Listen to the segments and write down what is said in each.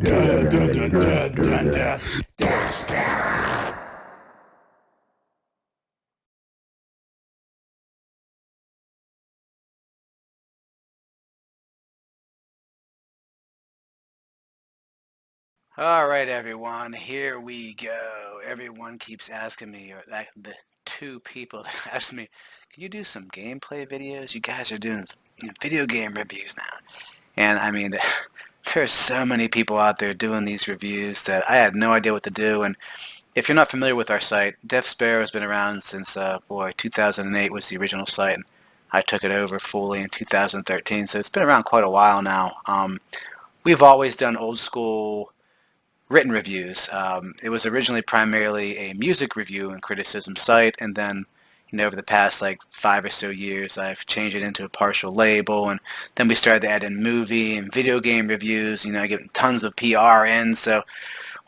Dun, dun, dun, dun, dun, dun. All right, everyone, here we go. Everyone keeps asking me, or the two people that asked me, can you do some gameplay videos? You guys are doing video game reviews now. And I mean, there's so many people out there doing these reviews that I had no idea what to do. And if you're not familiar with our site, Death Sparrow has been around since, 2008 was the original site. And I took it over fully in 2013, so it's been around quite a while now. We've always done old school written reviews. It was originally primarily a music review and criticism site, and then over the past like 5 or so years, I've changed it into a partial label, and then we started to add in movie and video game reviews. Getting tons of PR in, so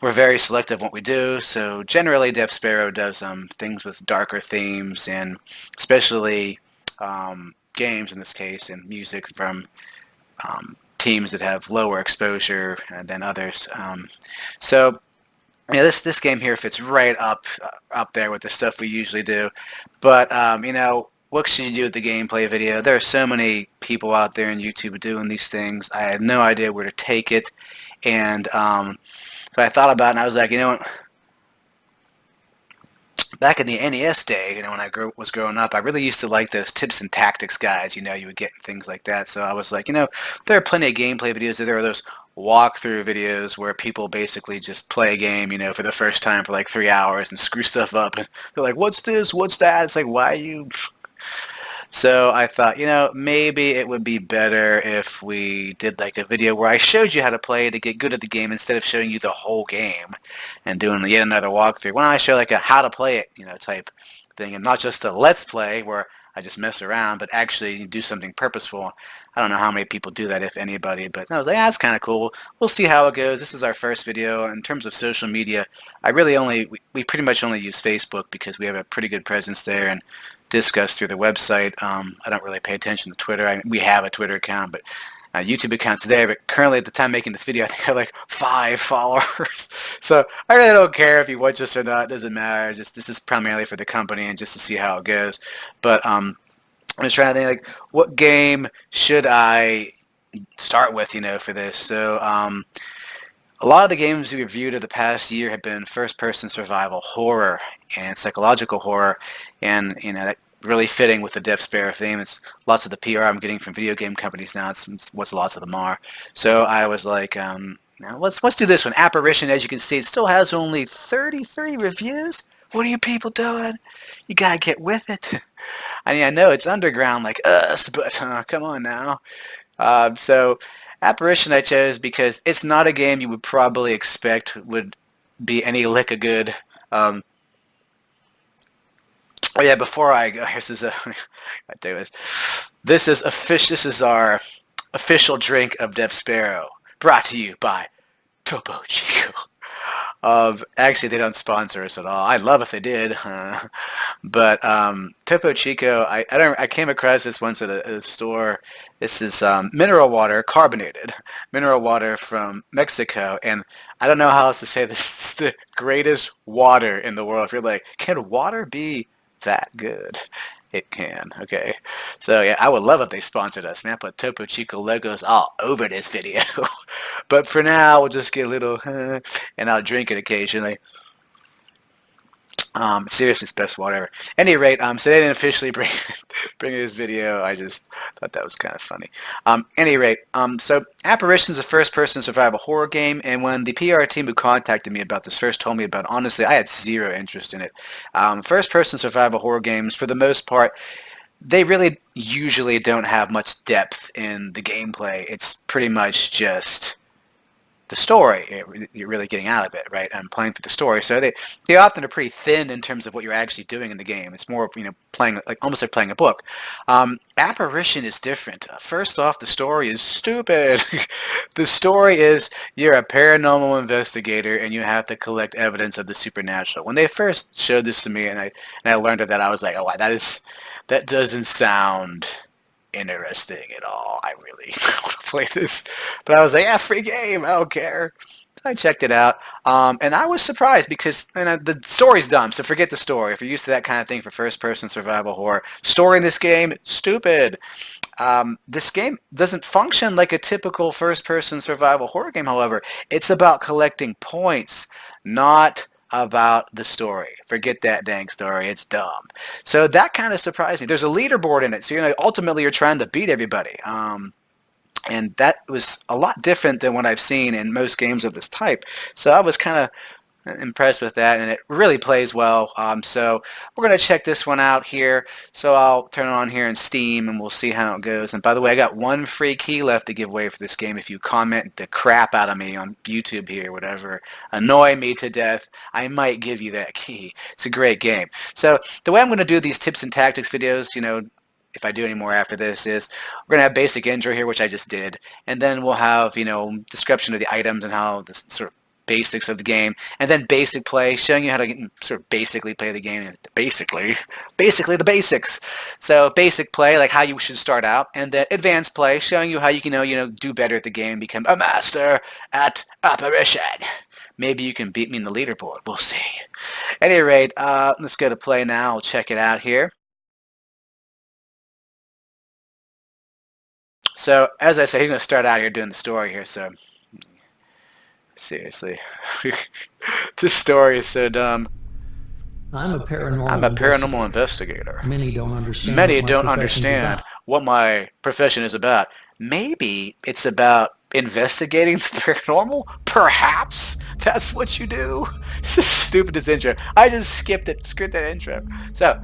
we're very selective what we do. So generally, Dev Sparrow does things with darker themes, and especially games in this case, and music from teams that have lower exposure than others. So this game here fits right up there with the stuff we usually do. But what should you do with the gameplay video? There are so many people out there on YouTube doing these things. I had no idea where to take it, and so I thought about it, and I was like, what? Back in the NES day, when I was growing up, I really used to like those tips and tactics guides. You would get things like that. So I was like, there are plenty of gameplay videos. There are those walkthrough videos where people basically just play a game, for the first time for like 3 hours and screw stuff up. And they're like, what's this? What's that? It's like, why are you? So I thought, maybe it would be better if we did like a video where I showed you how to play to get good at the game instead of showing you the whole game and doing yet another walkthrough. When I show like a how to play it, type thing, and not just a let's play where I just mess around, but actually do something purposeful. I don't know how many people do that, if anybody, but I was like, that's kind of cool. We'll see how it goes. This is our first video. In terms of social media, we pretty much only use Facebook because we have a pretty good presence there, and discuss through the website. I don't really pay attention to Twitter. We have a Twitter account, but YouTube account's there. But currently, at the time making this video, I think I have like 5 followers. So I really don't care if you watch this or not. It doesn't matter. This is primarily for the company and just to see how it goes. But I'm just trying to think like, what game should I start with? For this. So a lot of the games we reviewed of the past year have been first-person survival horror and psychological horror, and that really fitting with the Death Sparrow theme. It's lots of the PR I'm getting from video game companies now. It's what lots of them are. So I was like, now let's do this one. Apparition, as you can see, it still has only 33 reviews. What are you people doing? You gotta get with it. I mean, I know it's underground like us, but come on now. So Apparition I chose because it's not a game you would probably expect would be any lick of good. Oh yeah, before I go, this is I do this. This is our official drink of Dev Sparrow, brought to you by Topo Chico. Actually, they don't sponsor us at all. I'd love if they did, but Topo Chico. I came across this once at a store. This is mineral water, carbonated mineral water from Mexico, and I don't know how else to say this. It's the greatest water in the world. If you're like, can water be that good? It can. Okay. So yeah, I would love if they sponsored us, man. Put Topo Chico logos all over this video. But for now, we'll just get a little, and I'll drink it occasionally. Seriously, it's best water ever. Any rate, so they didn't officially bring this video. I just thought that was kind of funny. Any rate, so Apparition is a first-person survival horror game, and when the PR team who contacted me about this first told me about it, honestly, I had zero interest in it. First-person survival horror games, for the most part, they really usually don't have much depth in the gameplay. It's pretty much just the story you're really getting out of it, right? And playing through the story. So they often are pretty thin in terms of what you're actually doing in the game. It's more playing like almost like playing a book. Apparition is different. First off, the story is stupid. The story is you're a paranormal investigator and you have to collect evidence of the supernatural. When they first showed this to me and I learned of that, I was like, oh, that doesn't sound interesting at all. I really want to play this. But I was like, yeah, free game. I don't care. I checked it out, and I was surprised because the story's dumb, so forget the story. If you're used to that kind of thing for first-person survival horror, story in this game, stupid. This game doesn't function like a typical first-person survival horror game, however. It's about collecting points, not about the story. Forget that dang story. It's dumb. So that kind of surprised me. There's a leaderboard in it, so ultimately you're trying to beat everybody. And that was a lot different than what I've seen in most games of this type. So I was kind of impressed with that, and it really plays well. So we're going to check this one out here. So I'll turn it on here in Steam, and we'll see how it goes. And by the way, I got one free key left to give away for this game. If you comment the crap out of me on YouTube here, whatever, annoy me to death, I might give you that key. It's a great game. So the way I'm going to do these tips and tactics videos, if I do any more after this, is we're going to have basic intro here, which I just did, and then we'll have, description of the items and how the sort of basics of the game, and then basic play, showing you how to sort of basically play the game, basically the basics. So basic play, like how you should start out, and then advanced play, showing you how you can, do better at the game, become a master at Apparition. Maybe you can beat me in the leaderboard. We'll see. At any rate, let's go to play now. We'll check it out here. So, as I say, he's going to start out here doing the story here, so seriously. This story is so dumb. I'm a paranormal investigator. Many don't understand what my profession is about. Maybe it's about investigating the paranormal? Perhaps that's what you do? This is stupid as intro. I just skipped that intro. So,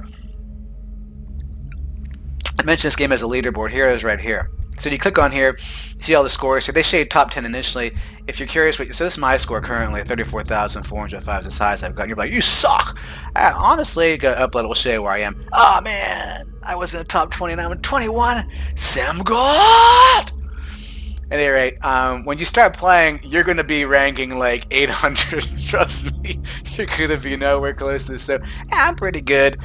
I mentioned this game as a leaderboard. Here it is right here. So you click on here, you see all the scores. So they show you top 10 initially. If you're curious, so this is my score currently, 34,405 is as high as I've gotten. You're like, you suck! Honestly, go upload, will show you where I am. Oh man, I was in the top 20 and I'm at 21. Sam God! At any rate, when you start playing, you're going to be ranking like 800. Trust me, you're going to be nowhere close to this. So, I'm pretty good.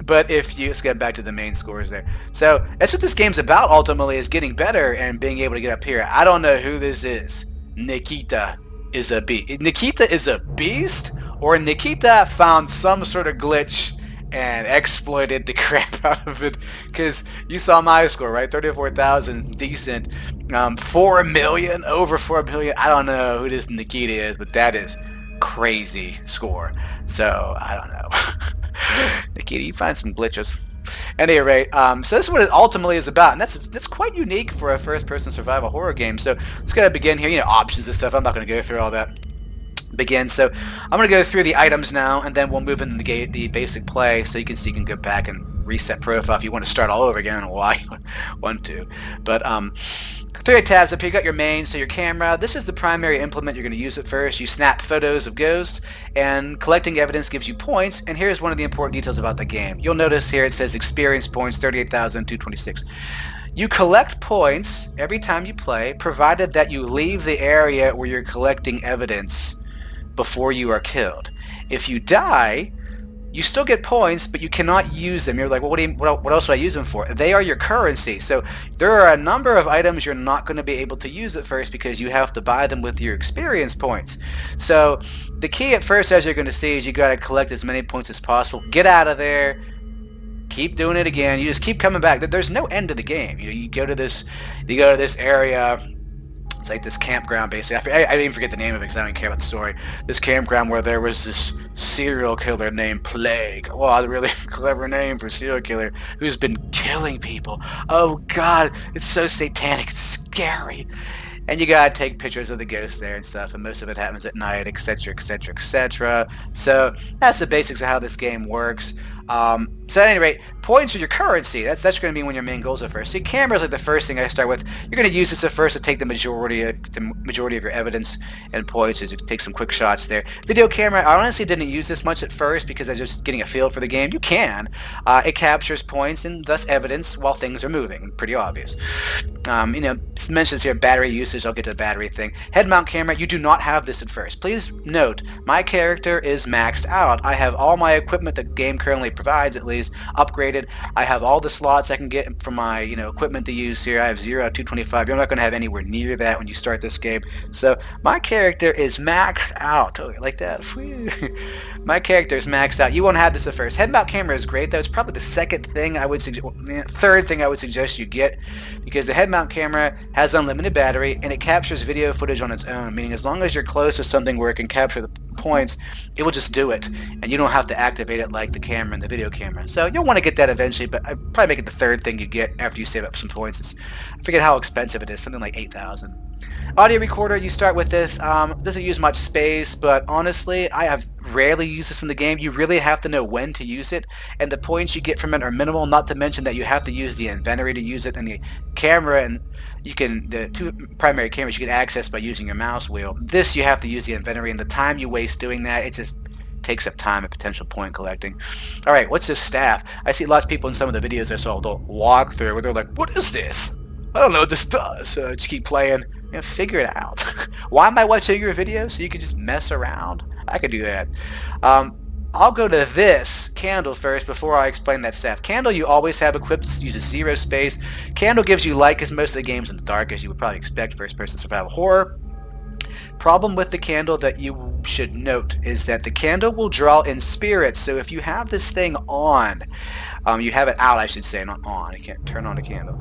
But let's get back to the main scores there. So that's what this game's about ultimately, is getting better and being able to get up here. I don't know who this is. Nikita is a beast. Nikita is a beast? Or Nikita found some sort of glitch and exploited the crap out of it? Because you saw my score, right? 34,000, decent. 4 million, over 4 million. I don't know who this Nikita is, but that is crazy score. So, I don't know. Nikita, you find some glitches. At any rate, so this is what it ultimately is about, and that's quite unique for a first-person survival horror game. So let's go ahead and begin here. Options and stuff. I'm not going to go through all that. Begin. So I'm going to go through the items now, and then we'll move into the basic play, so you can go back and reset profile if you want to start all over again. I don't know why you want to, but 3 tabs up here. You got your main, so your camera. This is the primary implement you're going to use at first. You snap photos of ghosts, and collecting evidence gives you points. And here's one of the important details about the game. You'll notice here it says experience points, 38,226. You collect points every time you play, provided that you leave the area where you're collecting evidence before you are killed. If you die, you still get points, but you cannot use them. You're like, well, what else would I use them for? They are your currency. So there are a number of items you're not going to be able to use at first because you have to buy them with your experience points. So the key at first, as you're going to see, is you got to collect as many points as possible. Get out of there. Keep doing it again. You just keep coming back. There's no end to the game. You go to this area. It's like this campground, basically. I didn't even forget the name of it because I don't even care about the story. This campground where there was this serial killer named Plague. Well, a really clever name for a serial killer who's been killing people. Oh God, it's so satanic. It's scary. And you gotta take pictures of the ghosts there and stuff, and most of it happens at night, etc., etc., etc. So that's the basics of how this game works. So at any rate, points are your currency. That's going to be when your main goals are first. See, camera's like the first thing I start with. You're going to use this at first to take the majority of your evidence and points. Is you take some quick shots there. Video camera, I honestly didn't use this much at first because I was just getting a feel for the game. You can. It captures points and thus evidence while things are moving. Pretty obvious. It mentions here battery usage. I'll get to the battery thing. Head mount camera, you do not have this at first. Please note, my character is maxed out. I have all my equipment the game currently provides at least, upgraded. I have all the slots I can get from my equipment to use here. I have 0 out of 225. You're not going to have anywhere near that when you start this game. So my character is maxed out. Oh, like that. My character is maxed out. You won't have this at first. Head mount camera is great though. It's probably the second thing I would suggest, third thing I would suggest you get, because the head mount camera has unlimited battery and it captures video footage on its own, meaning as long as you're close to something where it can capture the points, it will just do it, and you don't have to activate it like the camera and the video camera. So you'll want to get that eventually, but I'd probably make it the third thing you get after you save up some points. I forget how expensive it is, something like 8,000. Audio recorder, you start with this. Doesn't use much space, but honestly, I have rarely used this in the game. You really have to know when to use it, and the points you get from it are minimal, not to mention that you have to use the inventory to use it, and the camera, and the two primary cameras you can access by using your mouse wheel. This you have to use the inventory, and the time you waste doing that, it just takes up time and potential point collecting. Alright, what's this staff? I see lots of people in some of the videos I saw, they'll walk through where they're like, what is this? I don't know what this does. Just keep playing. Figure it out. Why am I watching your video? So you can just mess around? I could do that. I'll go to this candle first before I explain that staff. Candle you always have equipped, uses 0 space. Candle gives you light because most of the game's in the dark, as you would probably expect, first-person survival horror. Problem with the candle that you should note is that the candle will draw in spirits. So if you have this thing on, you have it out, I should say, not on. You can't turn on a candle.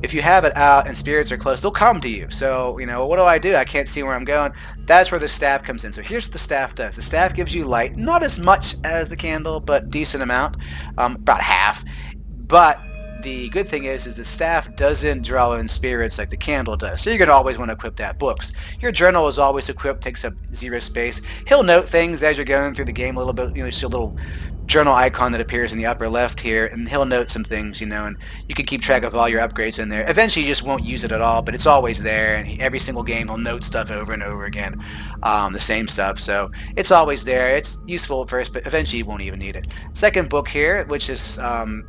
If you have it out and spirits are close, they'll come to you. So, what do? I can't see where I'm going. That's where the staff comes in. So here's what the staff does. The staff gives you light, not as much as the candle, but decent amount, about half. But the good thing is the staff doesn't draw in spirits like the candle does. So you're going to always want to equip that. Books. Your journal is always equipped, takes up 0 space. He'll note things as you're going through the game a little bit. You see a little journal icon that appears in the upper left here, and he'll note some things, and you can keep track of all your upgrades in there. Eventually you just won't use it at all, but it's always there, and every single game he'll note stuff over and over again, the same stuff, so it's always there. It's useful at first, but eventually you won't even need it. Second book here, which is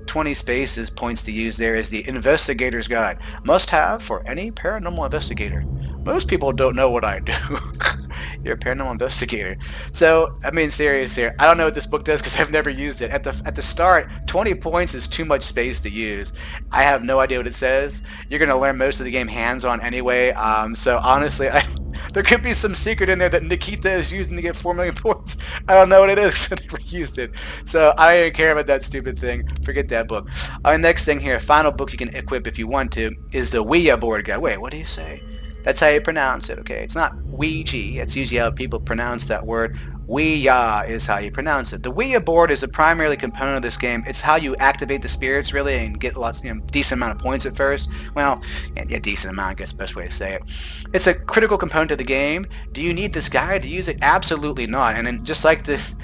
20 spaces points to use there, is the Investigator's Guide. Must have for any paranormal investigator. Most people don't know what I do. You're a paranormal investigator. So, serious here. I don't know what this book does because I've never used it. At the start, 20 points is too much space to use. I have no idea what it says. You're going to learn most of the game hands-on anyway. So honestly, there could be some secret in there that Nikita is using to get 4 million points. I don't know what it is because I never used it. So I don't even care about that stupid thing. Forget that book. Our next thing here, final book you can equip if you want to, is the Ouija board guide. Wait, what do you say? That's how you pronounce it, okay? It's not Ouija. That's usually how people pronounce that word. Ouija is how you pronounce it. The Ouija board is a primary component of this game. It's how you activate the spirits, really, and get lots, decent amount of points at first. Well, yeah, decent amount, I guess, the best way to say it. It's a critical component of the game. Do you need this guide to use it? Absolutely not. And then just like this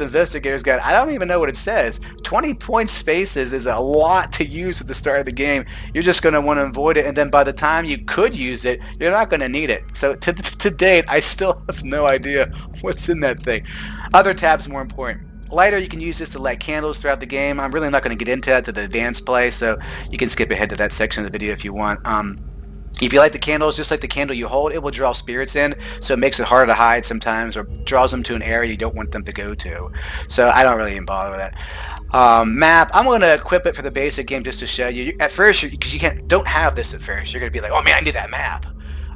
investigator's guide, I don't even know what it says. 20 point spaces is a lot to use at the start of the game. You're just going to want to avoid it, and then by the time you could use it, you're not going to need it. So to date, I still have no idea what's in that thing. Other tabs more important. Lighter, you can use this to light candles throughout the game. I'm really not going to get into that to the advanced play, so you can skip ahead to that section of the video if you want. If you light the candles, just like the candle you hold, it will draw spirits in, so it makes it harder to hide sometimes, or draws them to an area you don't want them to go to. So I don't really even bother with that. Map, I'm going to equip it for the basic game just to show you. At first, because you don't have this at first, you're going to be like, oh man, I need that map.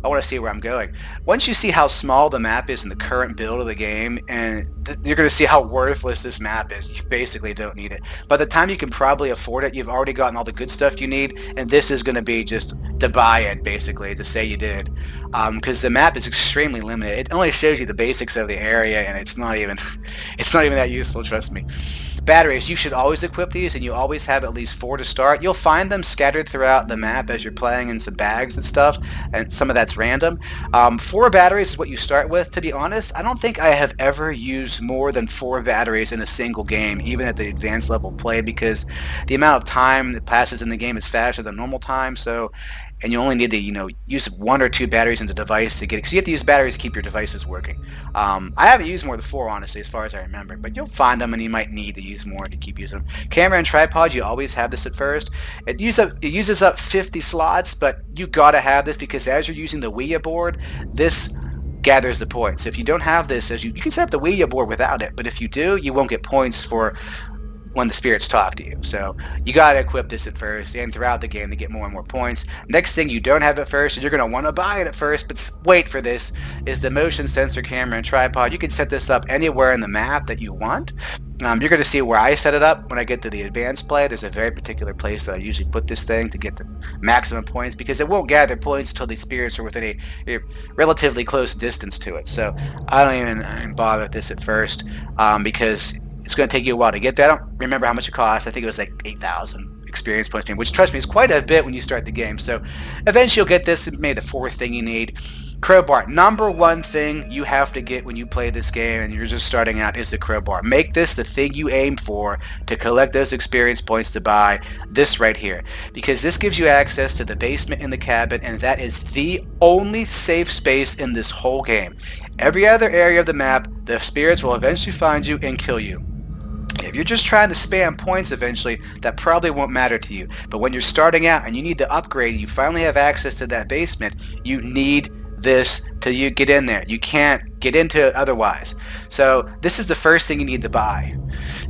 I want to see where I'm going. Once you see how small the map is in the current build of the game, and you're going to see how worthless this map is. You basically don't need it. By the time you can probably afford it, you've already gotten all the good stuff you need, and this is going to be just to buy it, basically, to say you did. Because the map is extremely limited. It only shows you the basics of the area, and it's not even that useful, trust me. Batteries, you should always equip these, and you always have at least 4 to start. You'll find them scattered throughout the map as you're playing in some bags and stuff, and some of that's random. 4 batteries is what you start with. To be honest, I don't think I have ever used more than 4 batteries in a single game, even at the advanced level play, because the amount of time that passes in the game is faster than normal time, and you only need to, use 1 or 2 batteries in the device to get it, because you have to use batteries to keep your devices working. I haven't used more than 4, honestly, as far as I remember, but you'll find them, and you might need to use more to keep using them. Camera and tripod, you always have this at first. It uses up 50 slots, but you gotta have this, because as you're using the Ouija board, this gathers the points. So if you don't have this, you can set up the Ouija board without it, but if you do, you won't get points for when the spirits talk to you. So you got to equip this at first and throughout the game to get more and more points. Next thing you don't have at first, and you're going to want to buy it at first, but wait for this, is the motion sensor camera and tripod. You can set this up anywhere in the map that you want. You're going to see where I set it up when I get to the advanced play. There's a very particular place that I usually put this thing to get the maximum points, because it won't gather points until the spirits are within a relatively close distance to it. So I don't even bother with this at first, because it's going to take you a while to get that. I don't remember how much it cost. I think it was like 8,000 experience points, which, trust me, is quite a bit when you start the game. So eventually you'll get this. It may be the fourth thing you need. Crowbar. Number one thing you have to get when you play this game and you're just starting out is the crowbar. Make this the thing you aim for to collect those experience points to buy this right here, because this gives you access to the basement in the cabin, and that is the only safe space in this whole game. Every other area of the map, the spirits will eventually find you and kill you. If you're just trying to spam points eventually, that probably won't matter to you. But when you're starting out and you need to upgrade, you finally have access to that basement, you need this till you get in there. You can't get into it otherwise. So this is the first thing you need to buy.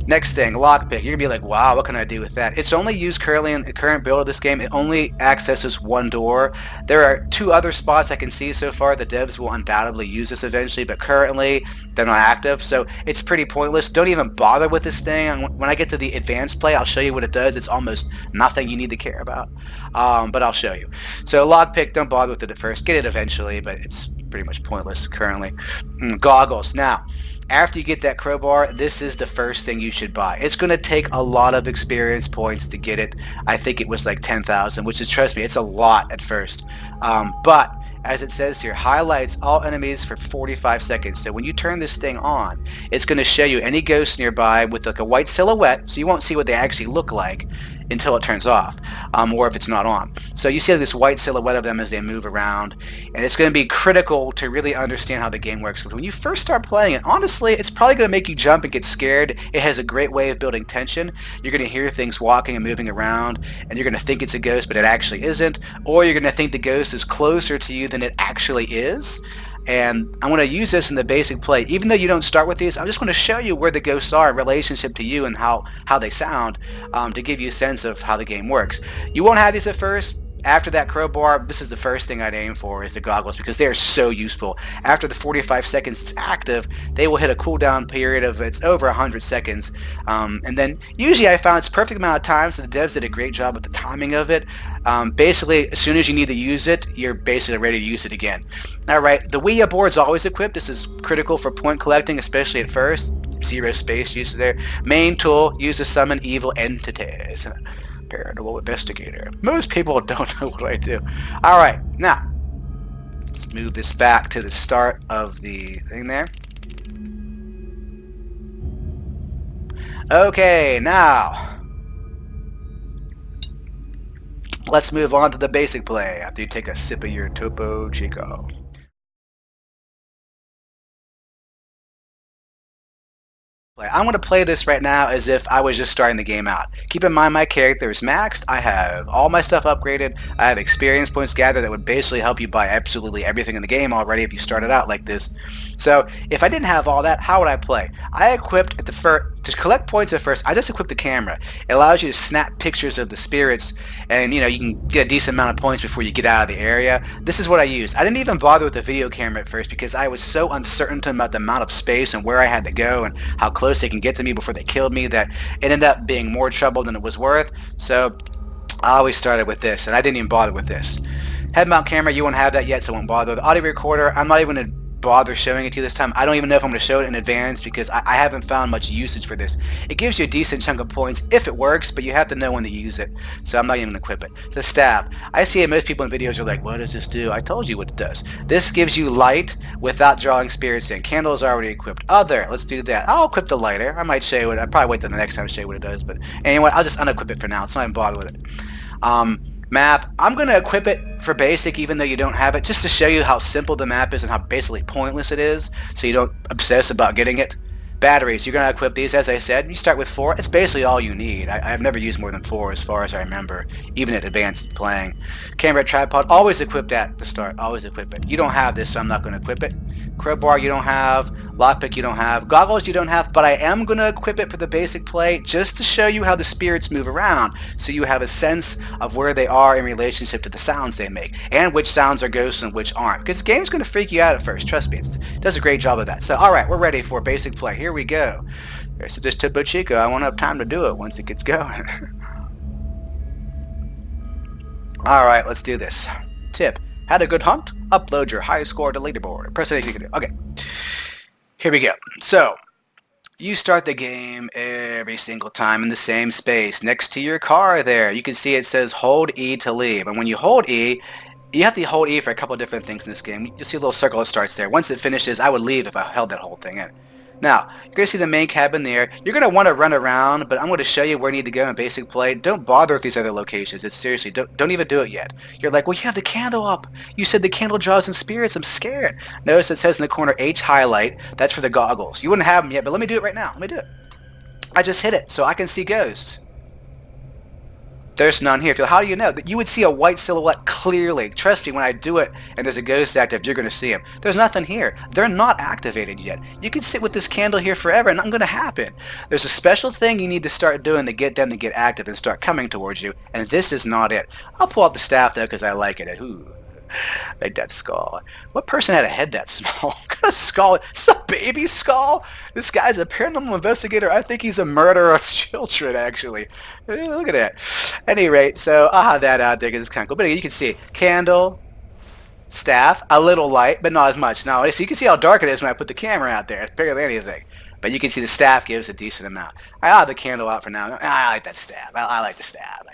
Next thing, lockpick. You're gonna be like, wow, what can I do with that? It's only used currently in the current build of this game. It only accesses one door. There are two other spots I can see so far. The devs will undoubtedly use this eventually, but currently they're not active, so it's pretty pointless. Don't even bother with this thing. When I get to the advanced play, I'll show you what it does. It's almost nothing you need to care about, but I'll show you. So lockpick, don't bother with it at first. Get it eventually, but it's pretty much pointless currently. Goggles. Now, after you get that crowbar, this is the first thing you should buy. It's going to take a lot of experience points to get it. I think it was like 10,000, which is, trust me, it's a lot at first. But as it says here, highlights all enemies for 45 seconds. So when you turn this thing on, it's going to show you any ghosts nearby with like a white silhouette, so you won't see what they actually look like until it turns off, or if it's not on. So you see this white silhouette of them as they move around, and it's going to be critical to really understand how the game works. When you first start playing it, honestly, it's probably going to make you jump and get scared. It has a great way of building tension. You're going to hear things walking and moving around, and you're going to think it's a ghost, but it actually isn't, or you're going to think the ghost is closer to you than it actually is. And I'm going to use this in the basic play. Even though you don't start with these, I'm just going to show you where the ghosts are in relationship to you and how they sound, to give you a sense of how the game works. You won't have these at first. After that crowbar, this is the first thing I'd aim for, is the goggles, because they are so useful. After the 45 seconds it's active, they will hit a cooldown period of it's over 100 seconds. And then usually I found it's perfect amount of time, so the devs did a great job with the timing of it. Basically, as soon as you need to use it, you're basically ready to use it again. Alright, the Ouija board's always equipped. This is critical for point collecting, especially at first. Zero space use there. Main tool, used to summon evil entities. Paranormal investigator. Most people don't know what I do. Alright, now let's move this back to the start of the thing there. Okay, now let's move on to the basic play after you take a sip of your Topo Chico. I'm going to play this right now as if I was just starting the game out. Keep in mind my character is maxed, I have all my stuff upgraded, I have experience points gathered that would basically help you buy absolutely everything in the game already if you started out like this. So if I didn't have all that, how would I play? I equipped at the first, to collect points at first, I just equipped the camera. It allows you to snap pictures of the spirits, and you can get a decent amount of points before you get out of the area. This is what I used. I didn't even bother with the video camera at first because I was so uncertain about the amount of space and where I had to go and how close they can get to me before they killed me that it ended up being more trouble than it was worth. So I always started with this, and I didn't even bother with this. Head mount camera, you won't have that yet, so I won't bother. The audio recorder, I'm not even going to bother showing it to you this time. I don't even know if I'm going to show it in advance because I haven't found much usage for this. It gives you a decent chunk of points if it works, but you have to know when to use it, so I'm not even going to equip it. The stab. I see most people in videos are like, what does this do? I told you what it does. This gives you light without drawing spirits in. Candle is already equipped. Other, let's do that. I'll equip the lighter. I might show you it. I'll probably wait till the next time to show you what it does, but anyway, I'll just unequip it for now. It's not even bother with it. Map, I'm going to equip it for basic even though you don't have it, just to show you how simple the map is and how basically pointless it is, so you don't obsess about getting it. Batteries, you're going to equip these, as I said. You start with 4. It's basically all you need. I've never used more than 4 as far as I remember, even at advanced playing. Camera tripod, always equip that at the start. Always equip it. You don't have this, so I'm not going to equip it. Crowbar you don't have. Lockpick you don't have. Goggles you don't have, but I am going to equip it for the basic play just to show you how the spirits move around, so you have a sense of where they are in relationship to the sounds they make, and which sounds are ghosts and which aren't. Because the game's going to freak you out at first, trust me. It does a great job of that. So, alright, we're ready for basic play. Here we go. So this Topo Chico, I won't have time to do it once it gets going. Alright, let's do this. Tip. Had a good hunt? Upload your high score to leaderboard. Press anything you can do. Okay. Here we go. So, you start the game every single time in the same space. Next to your car there, you can see it says hold E to leave. And when you hold E, you have to hold E for a couple of different things in this game. You see a little circle that starts there. Once it finishes, I would leave if I held that whole thing in. Now, you're going to see the main cabin there. You're going to want to run around, but I'm going to show you where you need to go in basic play. Don't bother with these other locations. It's seriously, don't even do it yet. You're like, well, you have the candle up. You said the candle draws in spirits. I'm scared. Notice it says in the corner H highlight. That's for the goggles. You wouldn't have them yet, but let me do it right now. Let me do it. I just hit it so I can see ghosts. There's none here. How do you know? That you would see a white silhouette clearly. Trust me, when I do it and there's a ghost active, you're going to see him. There's nothing here. They're not activated yet. You can sit with this candle here forever and nothing's going to happen. There's a special thing you need to start doing to get them to get active and start coming towards you, and this is not it. I'll pull out the staff though because I like it. Ooh. Like that skull. What person had a head that small? What kind of skull? It's a baby skull? This guy's a paranormal investigator. I think he's a murderer of children, actually. Look at that. At any rate, so I'll have that out there because it's kind of cool. But you can see candle, staff, a little light, but not as much. Now, so you can see how dark it is when I put the camera out there. It's barely anything. But you can see the staff gives a decent amount. I'll have the candle out for now. I like that staff. I like the staff.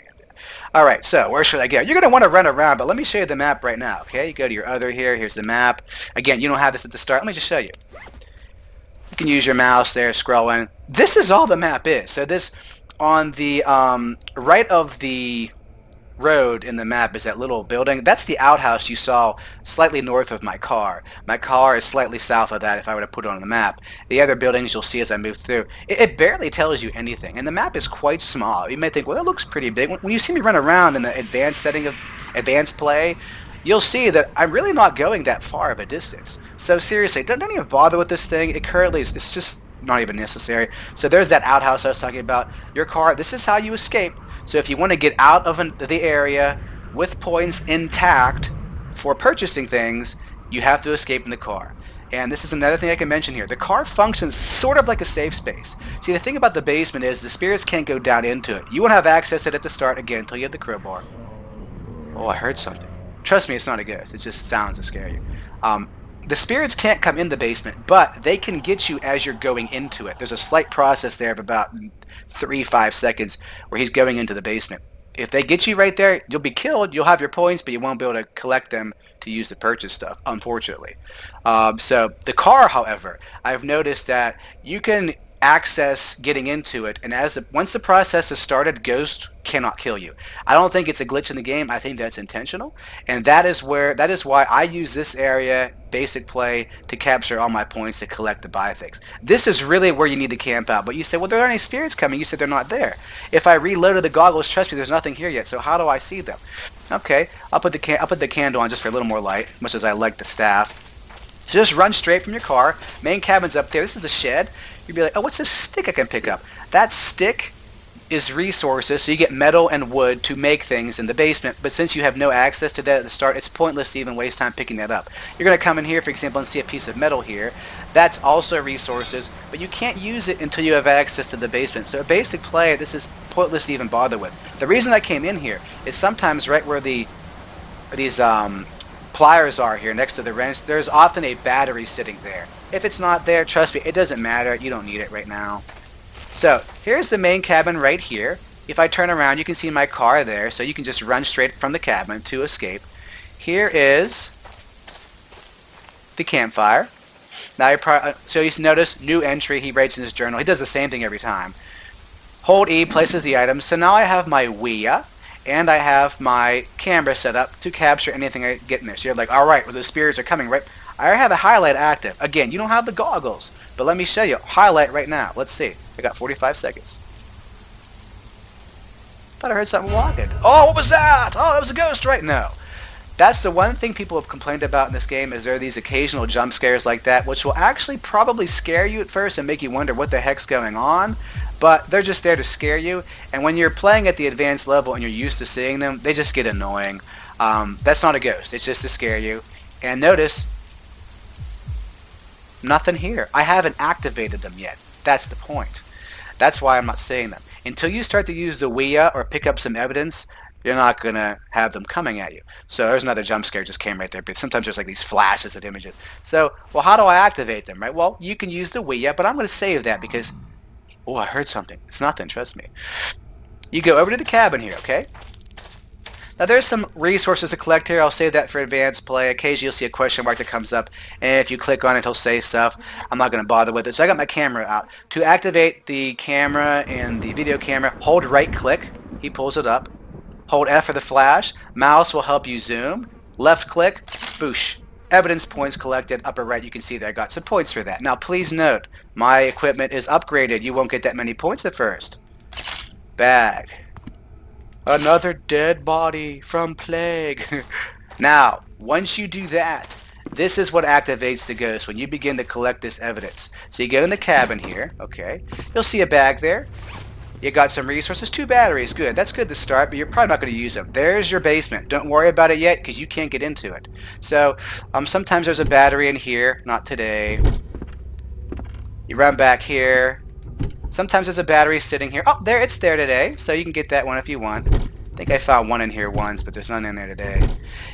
Alright, so where should I go? You're going to want to run around, but let me show you the map right now, okay? You go to your other here. Here's the map. Again, you don't have this at the start. Let me just show you. You can use your mouse there, scrolling. This is all the map is. So this, on the right of the road in the map is that little building. That's the outhouse you saw slightly north of my car. My car is slightly south of that if I were to put it on the map. The other buildings you'll see as I move through. It barely tells you anything, and the map is quite small. You may think, well, that looks pretty big. When you see me run around in the advanced setting of advanced play, you'll see that I'm really not going that far of a distance. So seriously, don't even bother with this thing. It currently is, it's just not even necessary. So there's that outhouse I was talking about. Your car, this is how you escape. So if you want to get out of the area with points intact for purchasing things, you have to escape in the car. And this is another thing I can mention here. The car functions sort of like a safe space. See, the thing about the basement is the spirits can't go down into it. You won't have access to it at the start again until you have the crowbar. Oh, I heard something. Trust me, it's not a ghost. It just sounds to scare you. The spirits can't come in the basement, but they can get you as you're going into it. There's a slight process there of about 3-5 seconds where he's going into the basement. If they get you right there, you'll be killed. You'll have your points, but you won't be able to collect them to use the purchase stuff, unfortunately. So the car, however, I've noticed that you can access getting into it, and once the process is started, Ghost cannot kill you. I don't think it's a glitch in the game. I think that's intentional, and that is why I use this area, basic play, to capture all my points to collect the buy things. This is really where you need to camp out. But you say, well, there aren't any spirits coming. You said they're not there. If I reloaded the goggles, trust me, there's nothing here yet. So how do I see them? Okay, I'll put the candle on just for a little more light, much as I like the staff. So just run straight from your car. Main cabin's up there. This is a shed. You'd be like, oh, what's this stick I can pick up? That stick is resources, so you get metal and wood to make things in the basement, but since you have no access to that at the start, it's pointless to even waste time picking that up. You're going to come in here, for example, and see a piece of metal here. That's also resources, but you can't use it until you have access to the basement. So a basic play, this is pointless to even bother with. The reason I came in here is sometimes right where these pliers are here next to the wrench, there's often a battery sitting there. If it's not there, trust me, it doesn't matter. You don't need it right now. So here's the main cabin right here. If I turn around, you can see my car there, so you can just run straight from the cabin to escape. Here is the campfire. Now so you notice new entry. He writes in his journal. He does the same thing every time. Hold E, places the items. So now I have my Ouija, and I have my camera set up to capture anything I get in there. So you're like, all right, well, the spirits are coming, right? I have a highlight active. Again, you don't have the goggles, but let me show you. Highlight right now. Let's see. I got 45 seconds. Thought I heard something walking. Oh, what was that? Oh, that was a ghost, right? No. That's the one thing people have complained about in this game is there are these occasional jump scares like that, which will actually probably scare you at first and make you wonder what the heck's going on. But they're just there to scare you, and when you're playing at the advanced level and you're used to seeing them, they just get annoying. That's not a ghost. It's just to scare you. And notice, nothing here. I haven't activated them yet. That's the point. That's why I'm not seeing them. Until you start to use the Ouija or pick up some evidence, you're not going to have them coming at you. So there's another jump scare just came right there. But sometimes there's like these flashes of images. So, well, how do I activate them, right? Well, you can use the Ouija, but I'm going to save that because... Oh, I heard something. It's nothing, trust me. You go over to the cabin here, okay? Now there's some resources to collect here. I'll save that for advanced play. Occasionally you'll see a question mark that comes up, and if you click on it, it'll say stuff. I'm not going to bother with it. So I got my camera out. To activate the camera and the video camera, hold right click. He pulls it up. Hold F for the flash. Mouse will help you zoom. Left click, boosh. Evidence points collected. Upper right, you can see that I got some points for that. Now please note, my equipment is upgraded. You won't get that many points at first. Bag. Another dead body from plague. Now, once you do that, this is what activates the ghost when you begin to collect this evidence. So you go in the cabin here, okay? You'll see a bag there. You got some resources, 2 batteries, good. That's good to start, but you're probably not going to use them. There's your basement. Don't worry about it yet because you can't get into it. So sometimes there's a battery in here, not today. You run back here. Sometimes there's a battery sitting here. Oh, there, it's there today, so you can get that one if you want. I think I found one in here once, but there's none in there today.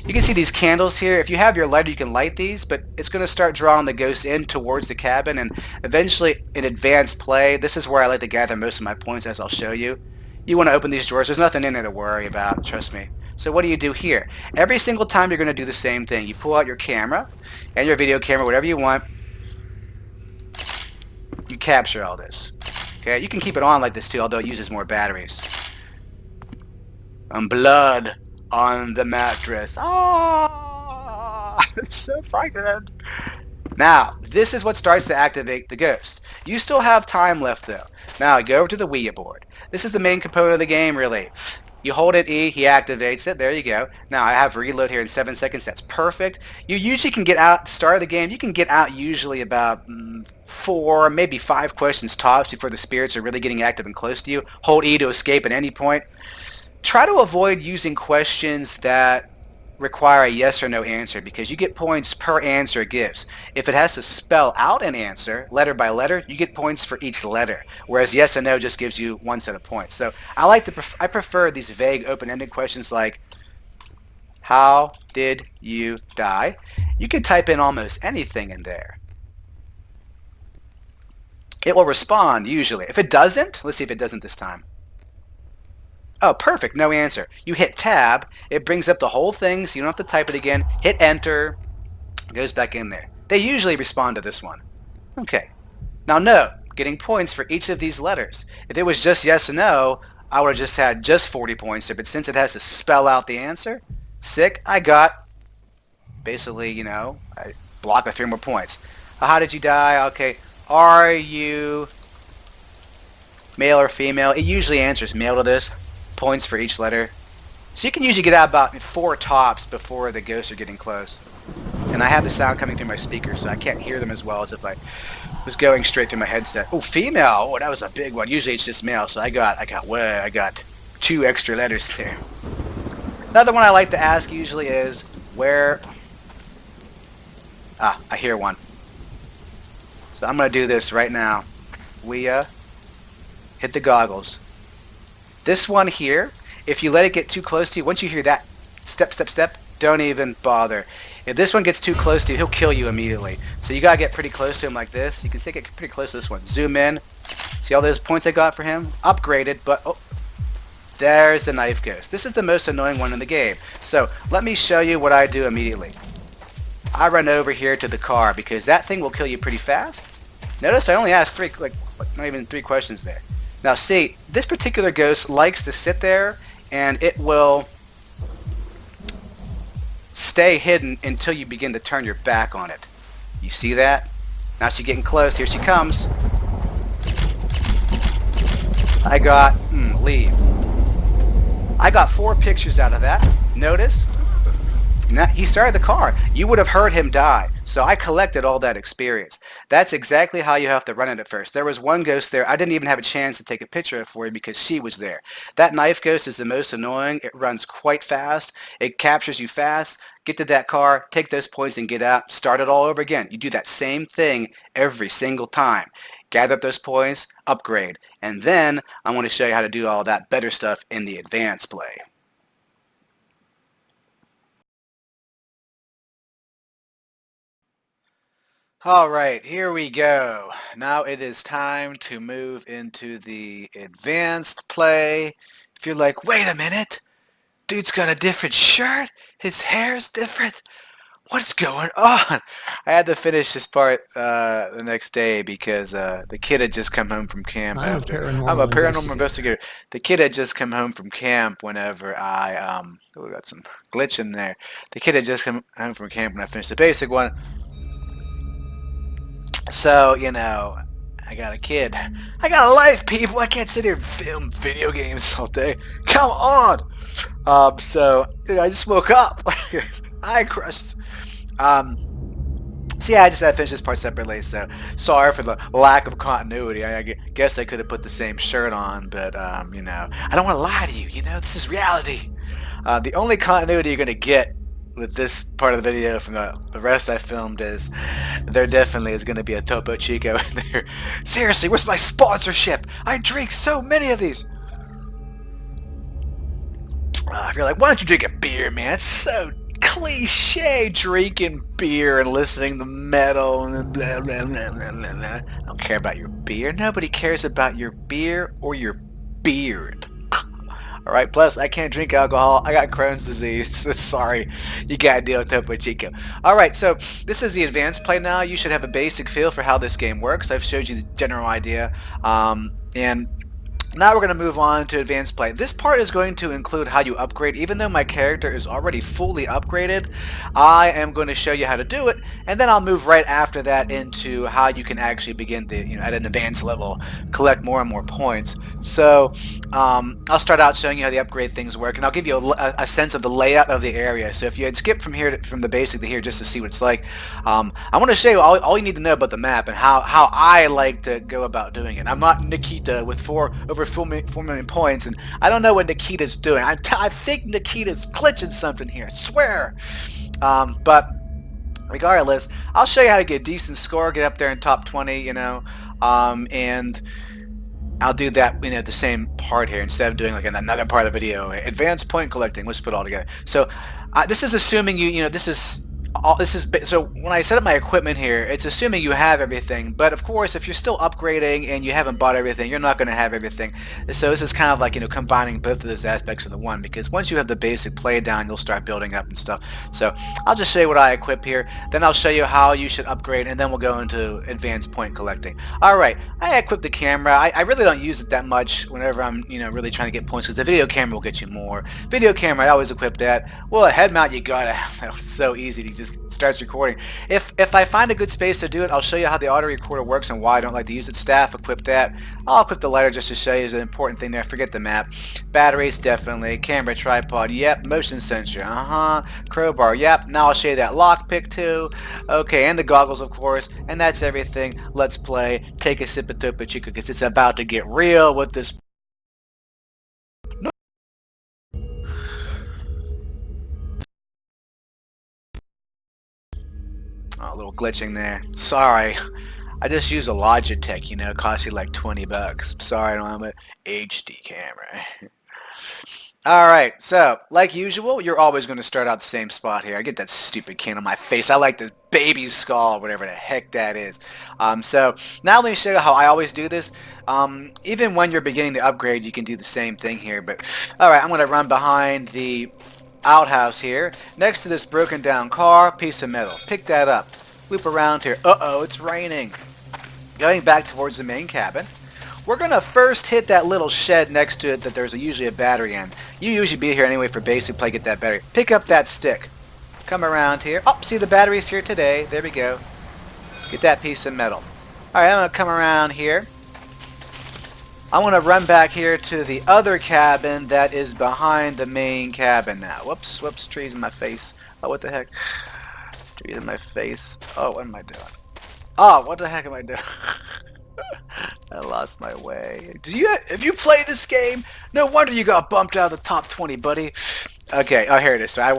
You can see these candles here. If you have your lighter, you can light these, but it's going to start drawing the ghosts in towards the cabin, and eventually, in advanced play, this is where I like to gather most of my points, as I'll show you. You want to open these drawers. There's nothing in there to worry about, trust me. So what do you do here? Every single time, you're going to do the same thing. You pull out your camera and your video camera, whatever you want. You capture all this. Okay, you can keep it on like this too, although it uses more batteries. Blood on the mattress. Ah, I'm so frightened. Now, this is what starts to activate the ghost. You still have time left though. Now, go over to the Ouija board. This is the main component of the game, really. You hold it E, he activates it. There you go. Now, I have reload here in 7 seconds. That's perfect. You usually can get out, start of the game, you can get out usually about 4, maybe 5 questions tops before the spirits are really getting active and close to you. Hold E to escape at any point. Try to avoid using questions that require a yes or no answer because you get points per answer it gives. If it has to spell out an answer, letter by letter, you get points for each letter, whereas yes and no just gives you 1 set of points. So I prefer these vague open-ended questions like, how did you die? You can type in almost anything in there. It will respond usually. If it doesn't, let's see if it doesn't this time. Oh, perfect. No answer. You hit tab. It brings up the whole thing, so you don't have to type it again. Hit enter. It goes back in there. They usually respond to this one. Okay. Now note, getting points for each of these letters. If it was just yes and no, I would have just had just 40 points there, but since it has to spell out the answer, sick, I got basically, you know, a block of 3 more points. How did you die? Okay. Are you male or female? It usually answers male to this. Points for each letter. So you can usually get out about 4 tops before the ghosts are getting close. And I have the sound coming through my speakers, so I can't hear them as well as if I was going straight through my headset. Oh, female! Oh, that was a big one. Usually it's just male, so I got 2 extra letters there. Another one I like to ask usually is, where... Ah, I hear one. So I'm going to do this right now. We hit the goggles. This one here, if you let it get too close to you, once you hear that step, step, step, don't even bother. If this one gets too close to you, he'll kill you immediately. So you got to get pretty close to him like this. You can stick it pretty close to this one. Zoom in. See all those points I got for him? Upgraded, but oh, there's the knife ghost. This is the most annoying one in the game. So let me show you what I do immediately. I run over here to the car because that thing will kill you pretty fast. Notice I only asked 3, like not even 3 questions there. Now see, this particular ghost likes to sit there and it will stay hidden until you begin to turn your back on it. You see that? Now she's getting close. Here she comes. I got... leave. I got 4 pictures out of that. Notice? He started the car. You would have heard him die. So I collected all that experience. That's exactly how you have to run it at first. There was one ghost there. I didn't even have a chance to take a picture of it for you because she was there. That knife ghost is the most annoying. It runs quite fast. It captures you fast. Get to that car, take those points and get out. Start it all over again. You do that same thing every single time. Gather up those points, upgrade. And then I want to show you how to do all that better stuff in the advanced play. Alright, here we go. Now it is time to move into the advanced play. If you're like, wait a minute, dude's got a different shirt, his hair's different, what's going on? I had to finish this part the next day because the kid had just come home from camp. I'm a paranormal investigator. The kid had just come home from camp whenever I, we got some glitch in there. The kid had just come home from camp when I finished the basic one. So, you know, I got a kid. I got a life, people. I can't sit here and film video games all day. Come on! So, I just woke up. I crushed. So yeah, I just had to finish this part separately, so sorry for the lack of continuity. I guess I could have put the same shirt on, but, you know, I don't want to lie to you, you know, this is reality. The only continuity you're going to get with this part of the video from the rest I filmed is there definitely is going to be a Topo Chico in there. Seriously, where's my sponsorship? I drink so many of these. If you're like, why don't you drink a beer, man? It's so cliche, drinking beer and listening to metal and blah, blah, blah, blah, blah, blah. I don't care about your beer. Nobody cares about your beer or your beard. Alright, plus I can't drink alcohol. I got Crohn's disease. Sorry, you gotta deal with Topo Chico. Alright, so this is the advanced play now. You should have a basic feel for how this game works. I've showed you the general idea. And now we're going to move on to advanced play. This part is going to include how you upgrade. Even though my character is already fully upgraded, I am going to show you how to do it, and then I'll move right after that into how you can actually begin to, you know, at an advanced level, collect more and more points. So I'll start out showing you how the upgrade things work, and I'll give you a sense of the layout of the area. So if you had skipped from here from the basic to here just to see what it's like, I want to show you all you need to know about the map and how I like to go about doing it. I'm not Nikita with over 4 million points, and I don't know what Nikita's doing. I think Nikita's glitching something here, I swear. But regardless, I'll show you how to get a decent score, get up there in top 20, you know, and I'll do that, you know, the same part here instead of doing like another part of the video. Advanced point collecting, let's put it all together. So this is assuming you know, so when I set up my equipment here, it's assuming you have everything, but of course if you're still upgrading and you haven't bought everything, you're not going to have everything. So this is kind of like, you know, combining both of those aspects into one, because once you have the basic play down, you'll start building up and stuff. So I'll just show you what I equip here, then I'll show you how you should upgrade, and then we'll go into advanced point collecting. Alright, I equipped the camera. I really don't use it that much whenever I'm, you know, really trying to get points, because the video camera will get you more. Video camera, I always equip that. Well, a head mount you gotta have. That was so easy to just starts recording. If I find a good space to do it, I'll show you how the auto recorder works and why I don't like to use it. Staff, equip that. I'll equip the lighter just to show you is an important thing there. Forget the map. Batteries, definitely. Camera, tripod, yep. Motion sensor, crowbar, yep. Now I'll show you that lockpick too. Okay, and the goggles, of course. And that's everything. Let's play. Take a sip of Topo Chico because it's about to get real with this. Oh, a little glitching there. Sorry. I just use a Logitech, you know, it costs you like 20 bucks. Sorry, I don't have an HD camera. Alright, so, like usual, you're always going to start out the same spot here. I get that stupid can on my face. I like the baby skull, whatever the heck that is. So, now let me show you how I always do this. Even when you're beginning the upgrade, you can do the same thing here. But alright, I'm going to run behind the outhouse here, next to this broken down car, piece of metal. Pick that up. Loop around here. Uh-oh, it's raining. Going back towards the main cabin. We're going to first hit that little shed next to it that there's usually a battery in. You usually be here anyway for basic play, get that battery. Pick up that stick. Come around here. Oh, see the battery's here today. There we go. Get that piece of metal. Alright, I'm going to come around here. I want to run back here to the other cabin that is behind the main cabin now. Whoops, whoops, trees in my face. Oh, what the heck? Trees in my face. Oh, what am I doing? Oh, what the heck am I doing? I lost my way. If you play this game, no wonder you got bumped out of the top 20, buddy. Okay, oh, here it is. So I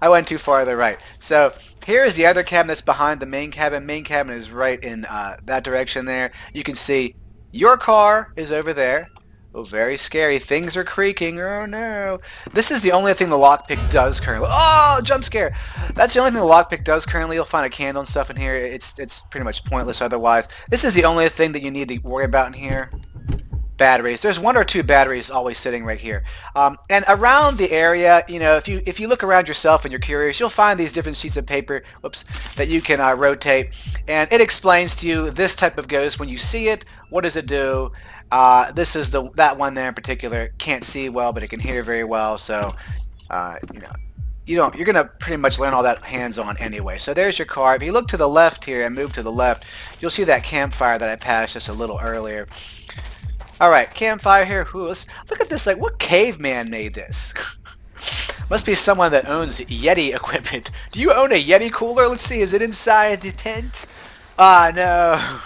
went too far to the right. So here is the other cabin that's behind the main cabin. Main cabin is right in that direction there. You can see your car is over there. Oh, very scary. Things are creaking. Oh, no. This is the only thing the lockpick does currently. Oh, jump scare. That's the only thing the lockpick does currently. You'll find a candle and stuff in here. It's pretty much pointless otherwise. This is the only thing that you need to worry about in here. Batteries. There's 1 or 2 batteries always sitting right here. And around the area, you know, if you look around yourself and you're curious, you'll find these different sheets of paper, whoops, that you can rotate. And it explains to you this type of ghost. When you see it, what does it do? This is that one there in particular. Can't see well, but it can hear very well. So, you know, you're gonna pretty much learn all that hands-on anyway. So there's your car. If you look to the left here and move to the left, you'll see that campfire that I passed just a little earlier. All right, campfire here. Ooh, look at this. Like, what caveman made this? Must be someone that owns Yeti equipment. Do you own a Yeti cooler? Let's see. Is it inside the tent? Ah, no.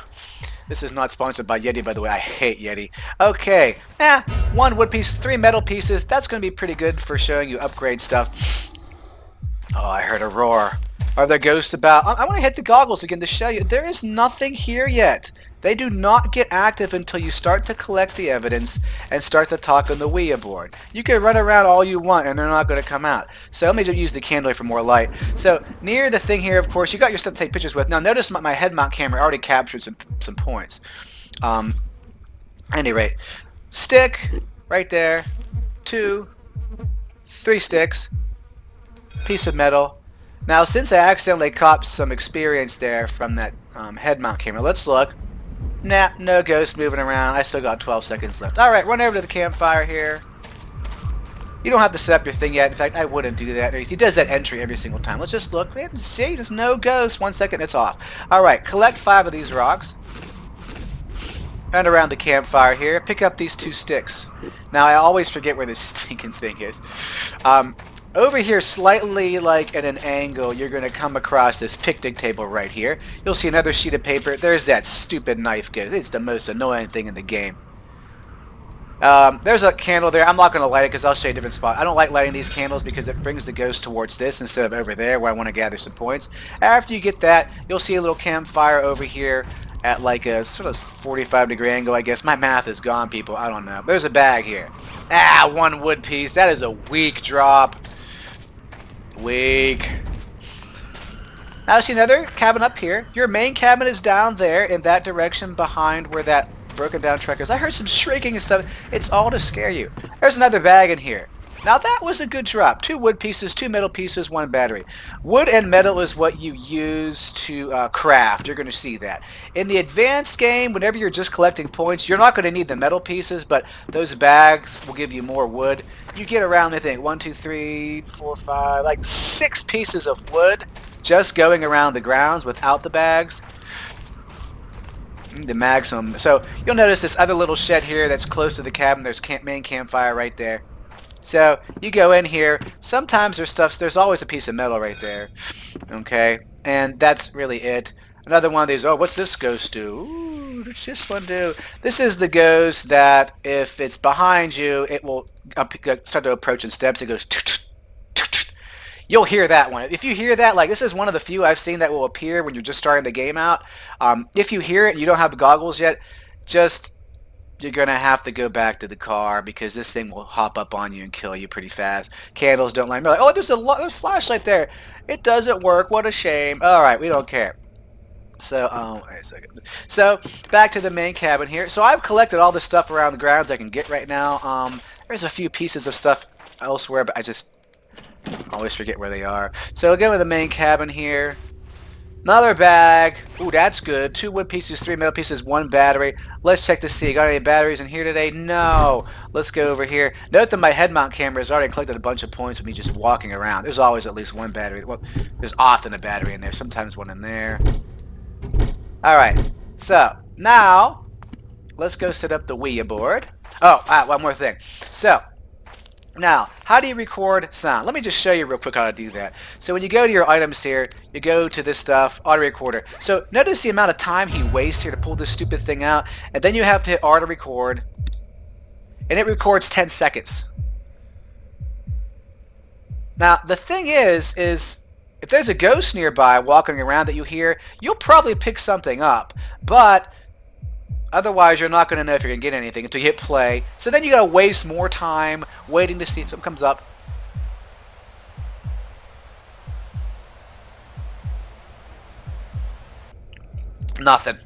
This is not sponsored by Yeti, by the way. I hate Yeti. Okay. 1 wood piece, 3 metal pieces. That's going to be pretty good for showing you upgrade stuff. Oh, I heard a roar. Are there ghosts about? I want to hit the goggles again to show you. There is nothing here yet. They do not get active until you start to collect the evidence and start to talk on the Ouija board. You can run around all you want and they're not going to come out. So let me just use the candle for more light. So near the thing here, of course, you got your stuff to take pictures with. Now notice my head mount camera already captured some points. At any rate, stick right there, 2, 3 sticks, piece of metal. Now since I accidentally copped some experience there from that head mount camera, let's look. Nah, no ghost moving around. I still got 12 seconds left. Alright, run over to the campfire here. You don't have to set up your thing yet. In fact, I wouldn't do that. He does that entry every single time. Let's just look. See, there's no ghost. 1 second, it's off. Alright, collect 5 of these rocks. Run around the campfire here. Pick up these 2 sticks. Now, I always forget where this stinking thing is. Over here, slightly like at an angle, you're going to come across this picnic table right here. You'll see another sheet of paper. There's that stupid knife ghost. It's the most annoying thing in the game. There's a candle there. I'm not going to light it because I'll show you a different spot. I don't like lighting these candles because it brings the ghost towards this instead of over there where I want to gather some points. After you get that, you'll see a little campfire over here at like a sort of 45-degree angle, I guess. My math is gone, people. I don't know. There's a bag here. 1 wood piece. That is a weak drop. Weak. Now see another cabin up here. Your main cabin is down there in that direction behind where that broken down truck is. I heard some shrieking and stuff. It's all to scare you. There's another bag in here. Now that was a good drop. 2 wood pieces, 2 metal pieces, 1 battery. Wood and metal is what you use to craft. You're going to see that. In the advanced game, whenever you're just collecting points, you're not going to need the metal pieces, but those bags will give you more wood. You get around, I think, 1, 2, 3, 4, 5, like 6 pieces of wood just going around the grounds without the bags. The maximum. So you'll notice this other little shed here that's close to the cabin. There's main campfire right there. So you go in here. Sometimes there's always a piece of metal right there. Okay, and that's really it. Another one of these. Oh, what's this ghost do? Ooh, what's this one do? This is the ghost that if it's behind you, it will start to approach in steps. It goes. You'll hear that one. If you hear that, like this is one of the few I've seen that will appear when you're just starting the game out. If you hear it and you don't have the goggles yet, you're going to have to go back to the car because this thing will hop up on you and kill you pretty fast. Candles don't light. Like, oh, there's a flashlight there. It doesn't work. What a shame. All right, we don't care. So, wait a second. So, back to the main cabin here. So, I've collected all the stuff around the grounds I can get right now. There's a few pieces of stuff elsewhere, but I just always forget where they are. So, again with the main cabin here. Another bag. Ooh, that's good. 2 wood pieces, 3 metal pieces, 1 battery. Let's check to see. Got any batteries in here today? No. Let's go over here. Note that my head mount camera has already collected a bunch of points with me just walking around. There's always at least 1 battery. Well, there's often a battery in there. Sometimes 1 in there. Alright. So, now, let's go set up the Ouija board. Oh, one more thing. So, now, how do you record sound? Let me just show you real quick how to do that. So when you go to your items here, you go to this stuff, auto recorder. So notice the amount of time he wastes here to pull this stupid thing out, and then you have to hit auto record, and it records 10 seconds. Now, the thing is if there's a ghost nearby walking around that you hear, you'll probably pick something up, but otherwise, you're not going to know if you're going to get anything until you hit play. So then you got to waste more time waiting to see if something comes up. Nothing.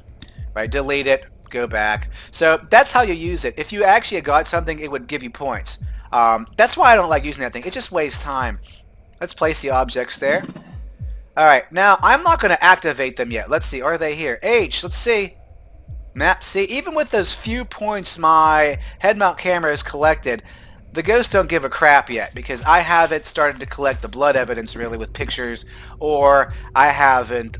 Right? Delete it. Go back. So that's how you use it. If you actually got something, it would give you points. That's why I don't like using that thing. It just wastes time. Let's place the objects there. Alright, now I'm not going to activate them yet. Let's see. Are they here? H. Let's see. Map. See, even with those few points my head mount camera has collected, the ghosts don't give a crap yet because I haven't started to collect the blood evidence really with pictures, or I haven't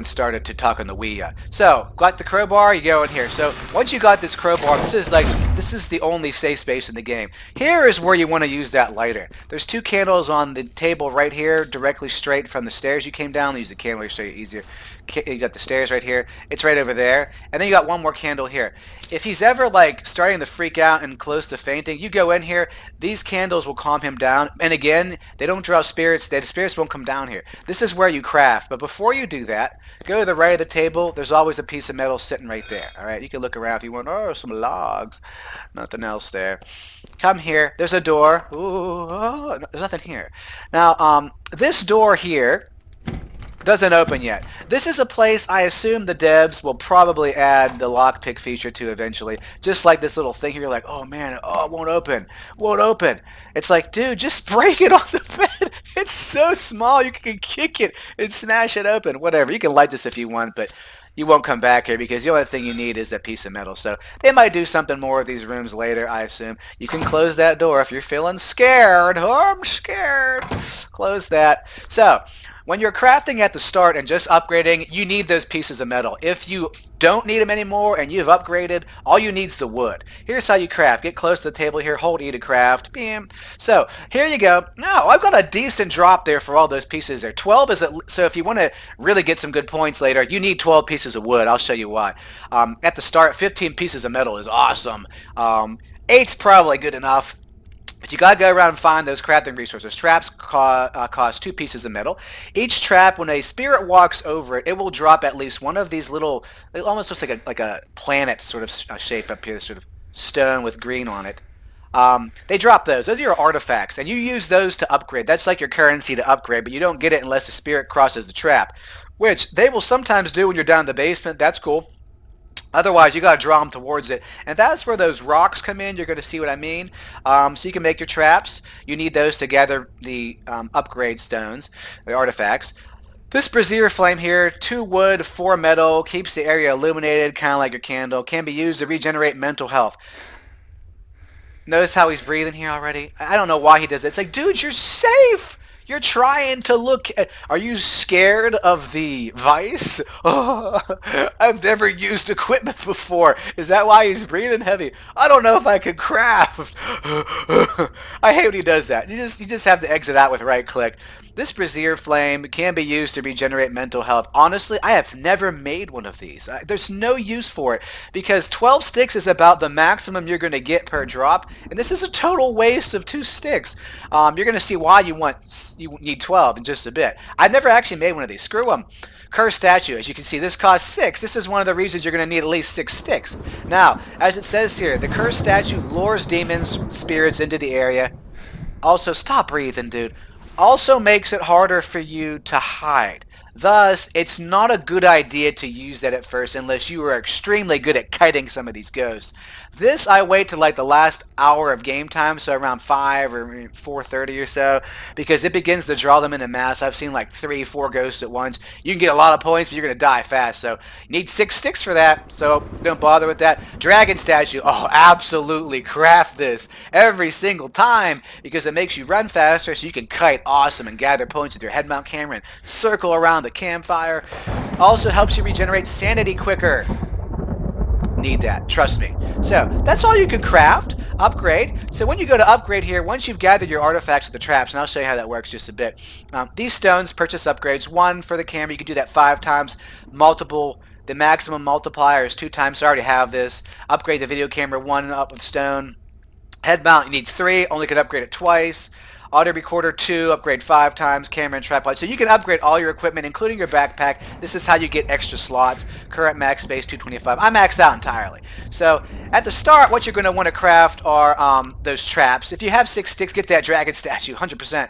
started to talk on the Ouija. So, got the crowbar, you go in here. So, once you got this crowbar, this is the only safe space in the game. Here is where you want to use that lighter. There's 2 candles on the table right here, directly straight from the stairs you came down. Use the candle to show you easier. You got the stairs right here. It's right over there. And then you got 1 more candle here. If he's ever like starting to freak out and close to fainting, you go in here. These candles will calm him down. And again, they don't draw spirits. The spirits won't come down here. This is where you craft. But before you do that, go to the right of the table. There's always a piece of metal sitting right there. All right, you can look around if you want. Oh, some logs. Nothing else there. Come here. There's a door. Ooh, oh, there's nothing here. Now, this door here doesn't open yet. This is a place I assume the devs will probably add the lockpick feature to eventually. Just like this little thing here, you're like, oh man, oh, it won't open. Won't open. It's like, dude, just break it on the bed. It's so small, you can kick it and smash it open. Whatever. You can light this if you want, but you won't come back here because the only thing you need is that piece of metal. So they might do something more with these rooms later, I assume. You can close that door if you're feeling scared. Oh, I'm scared. Close that. So, when you're crafting at the start and just upgrading, you need those pieces of metal. If you don't need them anymore and you've upgraded, all you need is the wood. Here's how you craft. Get close to the table here, hold E to craft. Bam. So, here you go. Now, I've got a decent drop there for all those pieces there. 12 is, so if you want to really get some good points later, you need 12 pieces of wood. I'll show you why. At the start, 15 pieces of metal is awesome. 8's probably good enough. But you gotta go around and find those crafting resources. Traps cost 2 pieces of metal. Each trap, when a spirit walks over it, it will drop at least one of these little, it almost looks like a planet sort of shape up here, sort of stone with green on it. They drop those. Those are your artifacts, and you use those to upgrade. That's like your currency to upgrade, but you don't get it unless the spirit crosses the trap, which they will sometimes do when you're down in the basement. That's cool. Otherwise, you got to draw them towards it. And that's where those rocks come in. You're going to see what I mean. So you can make your traps. You need those to gather the upgrade stones, the artifacts. This brazier flame here, 2 wood, 4 metal, keeps the area illuminated, kind of like your candle. Can be used to regenerate mental health. Notice how he's breathing here already? I don't know why he does it. It's like, dude, you're safe! You're trying to look at... Are you scared of the vice? Oh, I've never used equipment before. Is that why he's breathing heavy? I don't know if I could craft. I hate when he does that. You just have to exit out with right click. This brazier flame can be used to regenerate mental health. Honestly, I have never made one of these. There's no use for it because 12 sticks is about the maximum you're going to get per drop, and this is a total waste of 2 sticks. You're going to see why you need 12 in just a bit. I've never actually made one of these. Screw them. Cursed statue. As you can see, this costs 6. This is one of the reasons you're going to need at least 6 sticks. Now, as it says here, the cursed statue lures demons, spirits into the area. Also, stop breathing, dude. Also makes it harder for you to hide. Thus, it's not a good idea to use that at first unless you are extremely good at kiting some of these ghosts. This I wait to like the last hour of game time, so around 5 or 4:30 or so, because it begins to draw them in a mass. I've seen like 3, 4 ghosts at once. You can get a lot of points, but you're going to die fast, so you need 6 sticks for that, so don't bother with that. Dragon statue, oh, absolutely craft this every single time because it makes you run faster so you can kite awesome and gather points with your head mount camera and circle around the campfire. Also helps you regenerate sanity quicker. Need that, trust me. So that's all you can craft. Upgrade. So when you go to upgrade here, once you've gathered your artifacts with the traps, and I'll show you how that works just a bit. These stones purchase upgrades. 1 for the camera, you can do that 5 times. Multiple, the maximum multiplier is 2 times, so I already have this. Upgrade the video camera 1 up with stone. Head mount needs 3, only can upgrade it twice. Audio recorder 2, upgrade 5 times. Camera and tripod. So you can upgrade all your equipment, including your backpack. This is how you get extra slots. Current max space 225. I maxed out entirely. So at the start, what you're going to want to craft are those traps. If you have 6 sticks, get that dragon statue, 100%.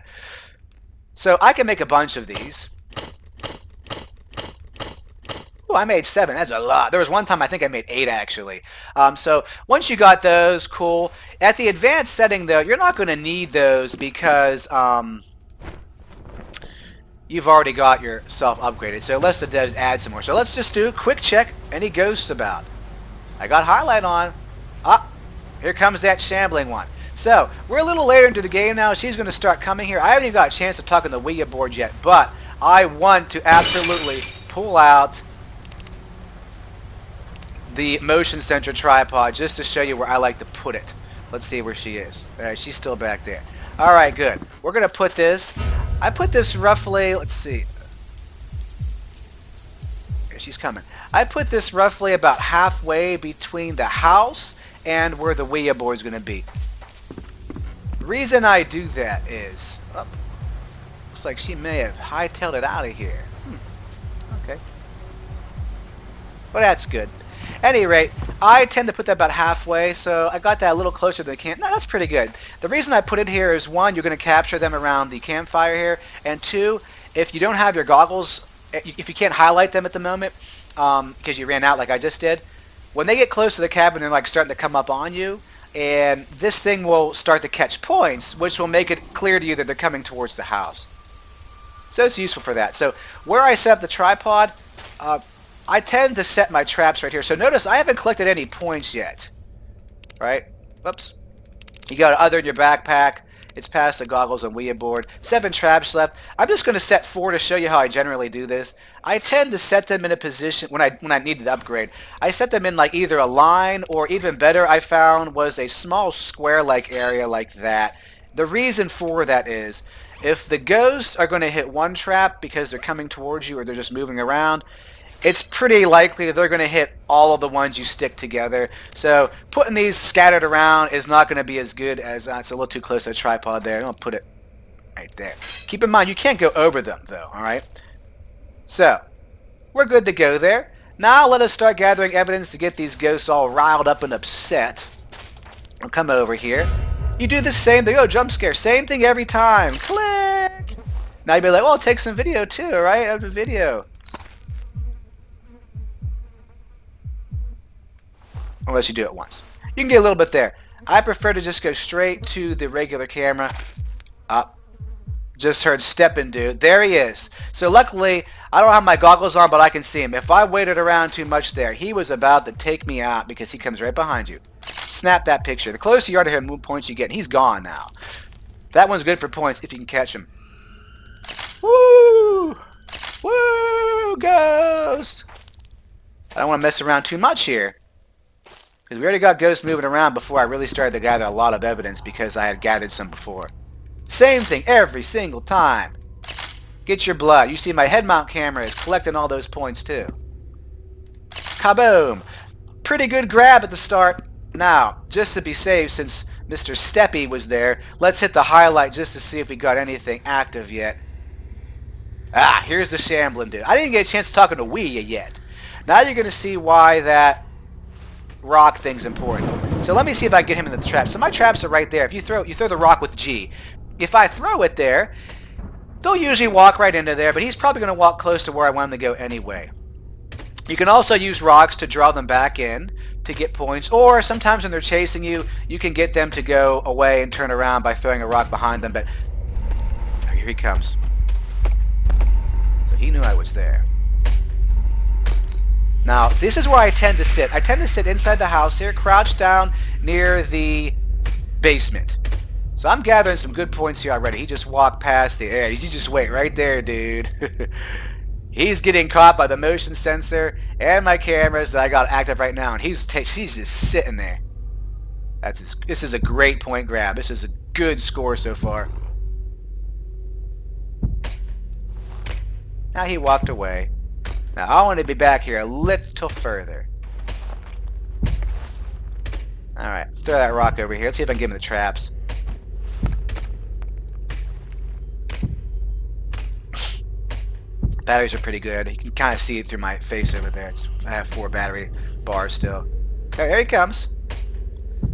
So I can make a bunch of these. Oh, I made 7. That's a lot. There was one time I think I made 8 actually. So once you got those, cool. At the advanced setting though, you're not going to need those because you've already got yourself upgraded. So unless the devs add some more. So let's just do a quick check. Any ghosts about? I got highlight on. Ah, here comes that shambling one. So we're a little later into the game now. She's going to start coming here. I haven't even got a chance to talk on the Ouija board yet, but I want to absolutely pull out the motion sensor tripod just to show you where I like to put it. Let's see where she is. Alright, she's still back there. Alright, good. We're going to put this. I put this roughly, let's see. Here, she's coming. I put this roughly about halfway between the house and where the Ouija board is going to be. The reason I do that is, oh, looks like she may have hightailed it out of here. Okay. Well, that's good. At any rate, I tend to put that about halfway, so I got that a little closer to the camp. No, that's pretty good. The reason I put it here is 1, you're going to capture them around the campfire here, and 2, if you don't have your goggles, if you can't highlight them at the moment, because you ran out like I just did, when they get close to the cabin, they're like starting to come up on you, and this thing will start to catch points, which will make it clear to you that they're coming towards the house. So it's useful for that. So where I set up the tripod, I tend to set my traps right here. So notice I haven't collected any points yet. Right? Whoops. You got other in your backpack. It's past the goggles and Ouija board. 7 traps left. I'm just going to set 4 to show you how I generally do this. I tend to set them in a position when I needed to upgrade. I set them in like either a line or even better I found was a small square-like area like that. The reason for that is if the ghosts are going to hit one trap because they're coming towards you or they're just moving around, it's pretty likely that they're going to hit all of the ones you stick together. So putting these scattered around is not going to be as good as it's a little too close to the tripod there. I'm going to put it right there. Keep in mind, you can't go over them, though, all right? So we're good to go there. Now let us start gathering evidence to get these ghosts all riled up and upset. I'll come over here. You do the same thing. Oh, jump scare. Same thing every time. Click. Now you'd be like, well, take some video, too, right? Of the video. Unless you do it once. You can get a little bit there. I prefer to just go straight to the regular camera. Up. Just heard stepping, dude. There he is. So luckily, I don't have my goggles on, but I can see him. If I waited around too much there, he was about to take me out because he comes right behind you. Snap that picture. The closer you are to him, the more points you get. And he's gone now. That one's good for points if you can catch him. Woo! Woo! Ghost! I don't want to mess around too much here. Because we already got ghosts moving around before I really started to gather a lot of evidence because I had gathered some before. Same thing every single time. Get your blood. You see my head mount camera is collecting all those points too. Kaboom! Pretty good grab at the start. Now, just to be safe, since Mr. Steppy was there, let's hit the highlight just to see if we got anything active yet. Ah, here's the shambling dude. I didn't get a chance to talk to Ouija yet. Now you're going to see why that rock thing's important. So let me see if I can get him in the trap. So my traps are right there. If you throw the rock with G. If I throw it there, They'll usually walk right into there, but he's probably going to walk close to where I want him to go anyway. You can also use rocks to draw them back in to get points, or sometimes when they're chasing you, you can get them to go away and turn around by throwing a rock behind them, but here he comes. So he knew I was there. Now, this is where I tend to sit. I tend to sit inside the house here, crouched down near the basement. So I'm gathering some good points here already. He just walked past the air. You just wait right there, dude. He's getting caught by the motion sensor and my cameras that I got active right now, and he's just sitting there. This is a great point grab. This is a good score so far. Now he walked away. Now I want to be back here a little further. Alright, let's throw that rock over here. Let's see if I can get him the traps. Batteries are pretty good. You can kind of see it through my face over there. I have 4 battery bars still. Okay, here he comes.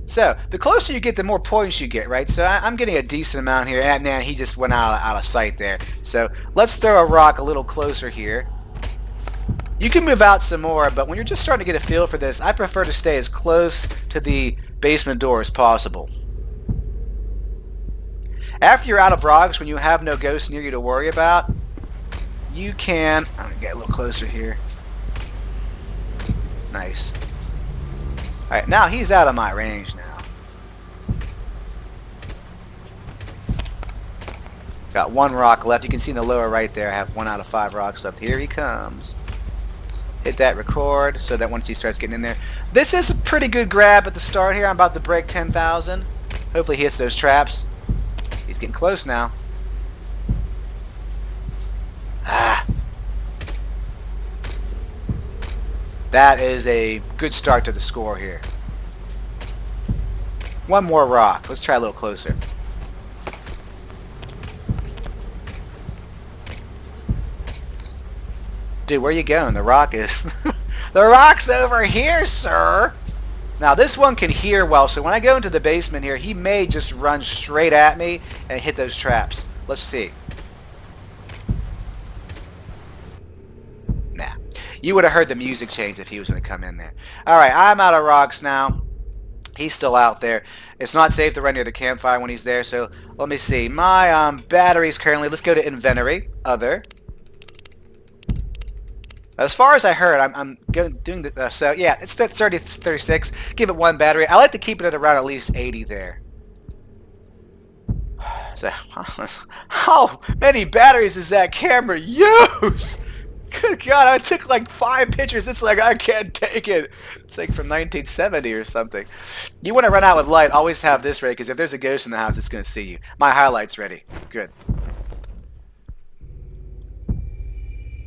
So, the closer you get, the more points you get, right? So I'm getting a decent amount here. And man, he just went out of sight there. So let's throw a rock a little closer here. You can move out some more, but when you're just starting to get a feel for this, I prefer to stay as close to the basement door as possible. After you're out of rocks, when you have no ghosts near you to worry about, you can... I'm going to get a little closer here. Nice. Alright, now he's out of my range now. Got 1 rock left. You can see in the lower right there I have 1 out of 5 rocks left. Here he comes. Hit that record so that once he starts getting in there. This is a pretty good grab at the start here. I'm about to break 10,000. Hopefully he hits those traps. He's getting close now. That is a good start to the score here. 1 more rock. Let's try a little closer. Dude, where you going? The rock is... The rock's over here, sir! Now, this one can hear well, so when I go into the basement here, he may just run straight at me and hit those traps. Let's see. Nah. You would have heard the music change if he was going to come in there. Alright, I'm out of rocks now. He's still out there. It's not safe to run near the campfire when he's there, so let me see. My batteries currently... Let's go to inventory. Other. As far as I heard, I'm doing the... so, yeah, it's 36. Give it 1 battery. I like to keep it at around at least 80 there. So, how many batteries does that camera use? Good God, I took like 5 pictures. It's like I can't take it. It's like from 1970 or something. You want to run out with light, always have this ready, because if there's a ghost in the house, it's going to see you. My highlight's ready. Good.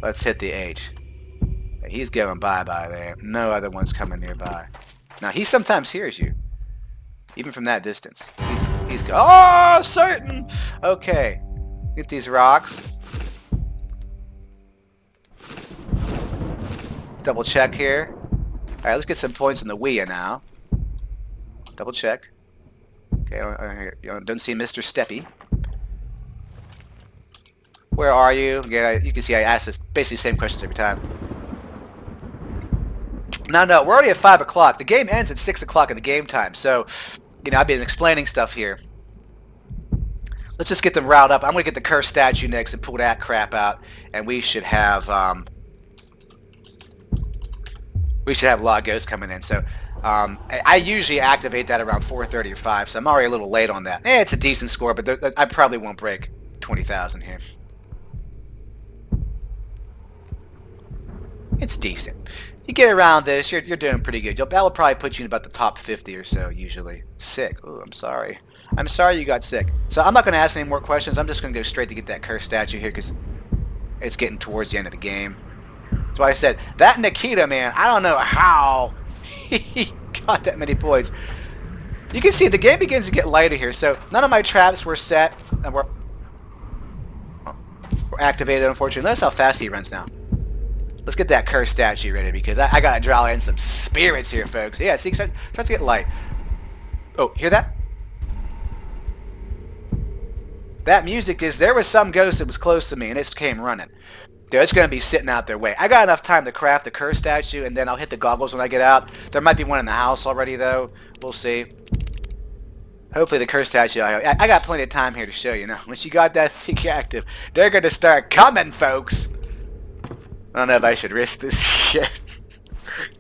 Let's hit the H. He's going bye-bye there. No other one's coming nearby. Now, he sometimes hears you. Even from that distance. He's go. Oh, certain! Okay. Get these rocks. Double check here. Alright, let's get some points in the Wii now. Double check. Okay, don't see Mr. Steppy. Where are you? Yeah, you can see I ask this basically the same questions every time. No, we're already at 5 o'clock. The game ends at 6 o'clock in the game time, so, you know, I've been explaining stuff here. Let's just get them riled up. I'm going to get the cursed statue next and pull that crap out, and we should have a lot of ghosts coming in. So, I usually activate that around 4:30 or 5, so I'm already a little late on that. It's a decent score, but I probably won't break 20,000 here. It's decent. You get around this, you're doing pretty good. That will probably put you in about the top 50 or so, usually. Sick. Oh, I'm sorry. I'm sorry you got sick. So I'm not going to ask any more questions. I'm just going to go straight to get that cursed statue here, because it's getting towards the end of the game. That's why I said, that Nikita, man, I don't know how he got that many points. You can see the game begins to get lighter here, so none of my traps were set, and were activated, unfortunately. Notice how fast he runs now. Let's get that cursed statue ready, because I got to draw in some spirits here, folks. Yeah, see, it starts to get light. Oh, hear that? that music is, there was some ghost that was close to me and it came running. Dude, it's going to be sitting out their way. I got enough time to craft the curse statue, and then I'll hit the goggles when I get out. There might be one in the house already, though. We'll see. Hopefully the curse statue, I got plenty of time here to show you. Now, once you got that thing active, they're going to start coming, folks. I don't know if I should risk this shit.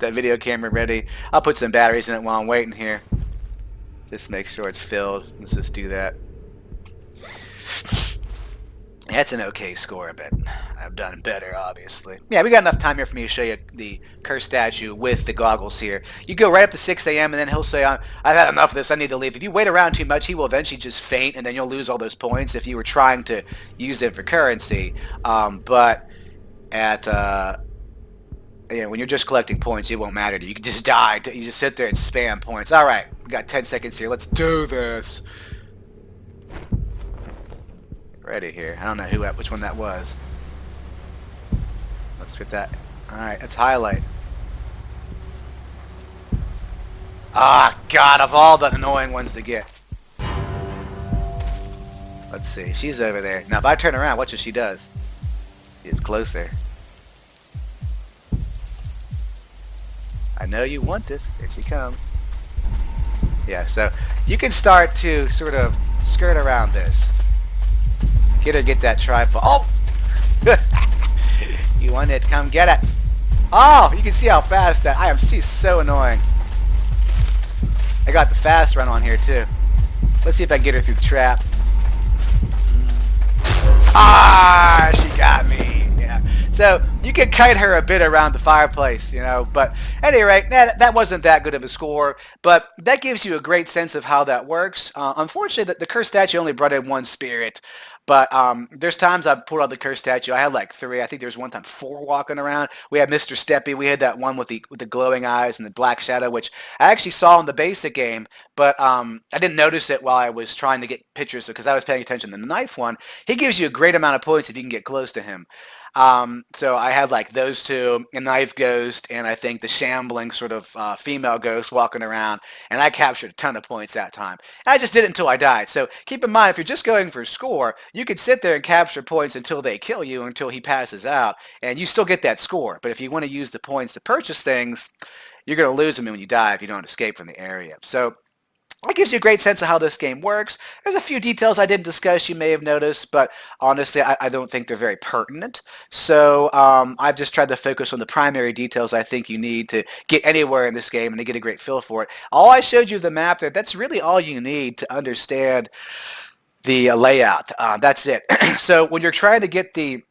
That video camera ready. I'll put some batteries in it while I'm waiting here. Just make sure it's filled. Let's just do that. That's an okay score, but I've done better, obviously. Yeah, we got enough time here for me to show you the curse statue with the goggles here. You go right up to 6 a.m. and then he'll say, I've had enough of this, I need to leave. If you wait around too much, he will eventually just faint, and then you'll lose all those points if you were trying to use them for currency. But at... when you're just collecting points, it won't matter to you. You can just die. You just sit there and spam points. All right, we got 10 seconds here. Let's do this. Ready here. I don't know which one that was. Let's get that. All right, let's highlight. Ah, God, of all the annoying ones to get. Let's see. She's over there. Now, if I turn around, watch what she does. She's closer. I know you want this. Here she comes. Yeah, so you can start to sort of skirt around this. Get that tripod. Oh! You want it? Come get it. Oh! You can see how fast that... She's so annoying. I got the fast run on here, too. Let's see if I can get her through the trap. Ah! She got me. Yeah. So, you can kite her a bit around the fireplace, you know. But, at any rate, that wasn't that good of a score. But that gives you a great sense of how that works. Unfortunately, the cursed statue only brought in one spirit. But there's times I've pulled out the cursed statue. I had like 3. I think there was one time 4 walking around. We had Mr. Steppy. We had that one with the glowing eyes and the black shadow, which I actually saw in the basic game. But I didn't notice it while I was trying to get pictures because I was paying attention to the knife one. He gives you a great amount of points if you can get close to him. So I had like those 2, a knife ghost, and I think the shambling sort of female ghost walking around, and I captured a ton of points that time. And I just did it until I died. So keep in mind, if you're just going for a score, you could sit there and capture points until they kill you, until he passes out, and you still get that score. But if you want to use the points to purchase things, you're going to lose them when you die if you don't escape from the area. So that gives you a great sense of how this game works. There's a few details I didn't discuss you may have noticed, but honestly, I don't think they're very pertinent. So I've just tried to focus on the primary details I think you need to get anywhere in this game and to get a great feel for it. All I showed you the map there, that's really all you need to understand the layout. That's it. So when you're trying to get the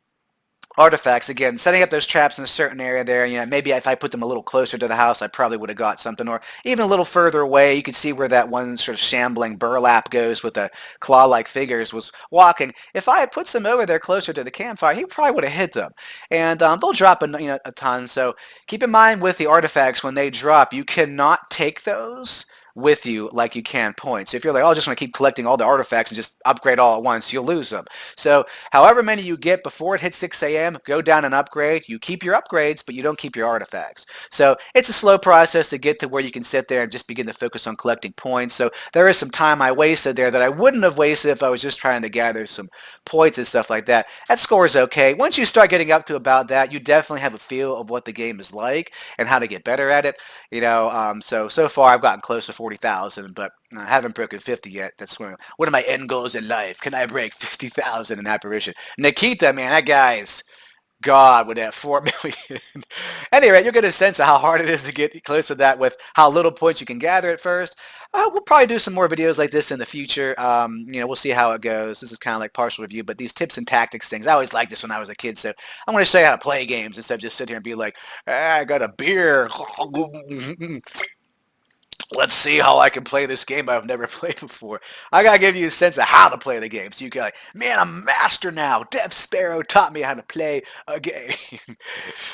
artifacts, again, setting up those traps in a certain area there, you know, maybe if I put them a little closer to the house, I probably would have got something, or even a little further away. You could see where that one sort of shambling burlap goes with the claw-like figures was walking. If I had put some over there closer to the campfire, he probably would have hit them, and they'll drop a ton. So keep in mind with the artifacts, when they drop, you cannot take those with you like you can points. If you're like, oh, I just want to keep collecting all the artifacts and just upgrade all at once, you'll lose them. So however many you get before it hits 6 a.m., go down and upgrade. You keep your upgrades, but you don't keep your artifacts. So it's a slow process to get to where you can sit there and just begin to focus on collecting points. So there is some time I wasted there that I wouldn't have wasted if I was just trying to gather some points and stuff like that. That score is okay. Once you start getting up to about that, you definitely have a feel of what the game is like and how to get better at it. You know, so far I've gotten close to 40,000, but I haven't broken 50 yet. That's one of my end goals in life. Can I break 50,000 in Apparition? Nikita, man, that guy's God with that 4 million. Anyway, you'll get a sense of how hard it is to get close to that with how little points you can gather at first. We'll probably do some more videos like this in the future. You know, we'll see how it goes. This is kind of like partial review, but these tips and tactics things, I always liked this when I was a kid, so I'm going to show you how to play games instead of just sit here and be like, I got a beer. Let's see how I can play this game I've never played before. I gotta give you a sense of how to play the game. So you can like, man, I'm master now. Death Sparrow taught me how to play a game.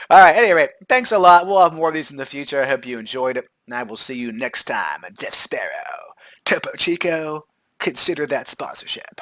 Alright, anyway, thanks a lot. We'll have more of these in the future. I hope you enjoyed it. And I will see you next time on Death Sparrow. Topo Chico, consider that sponsorship.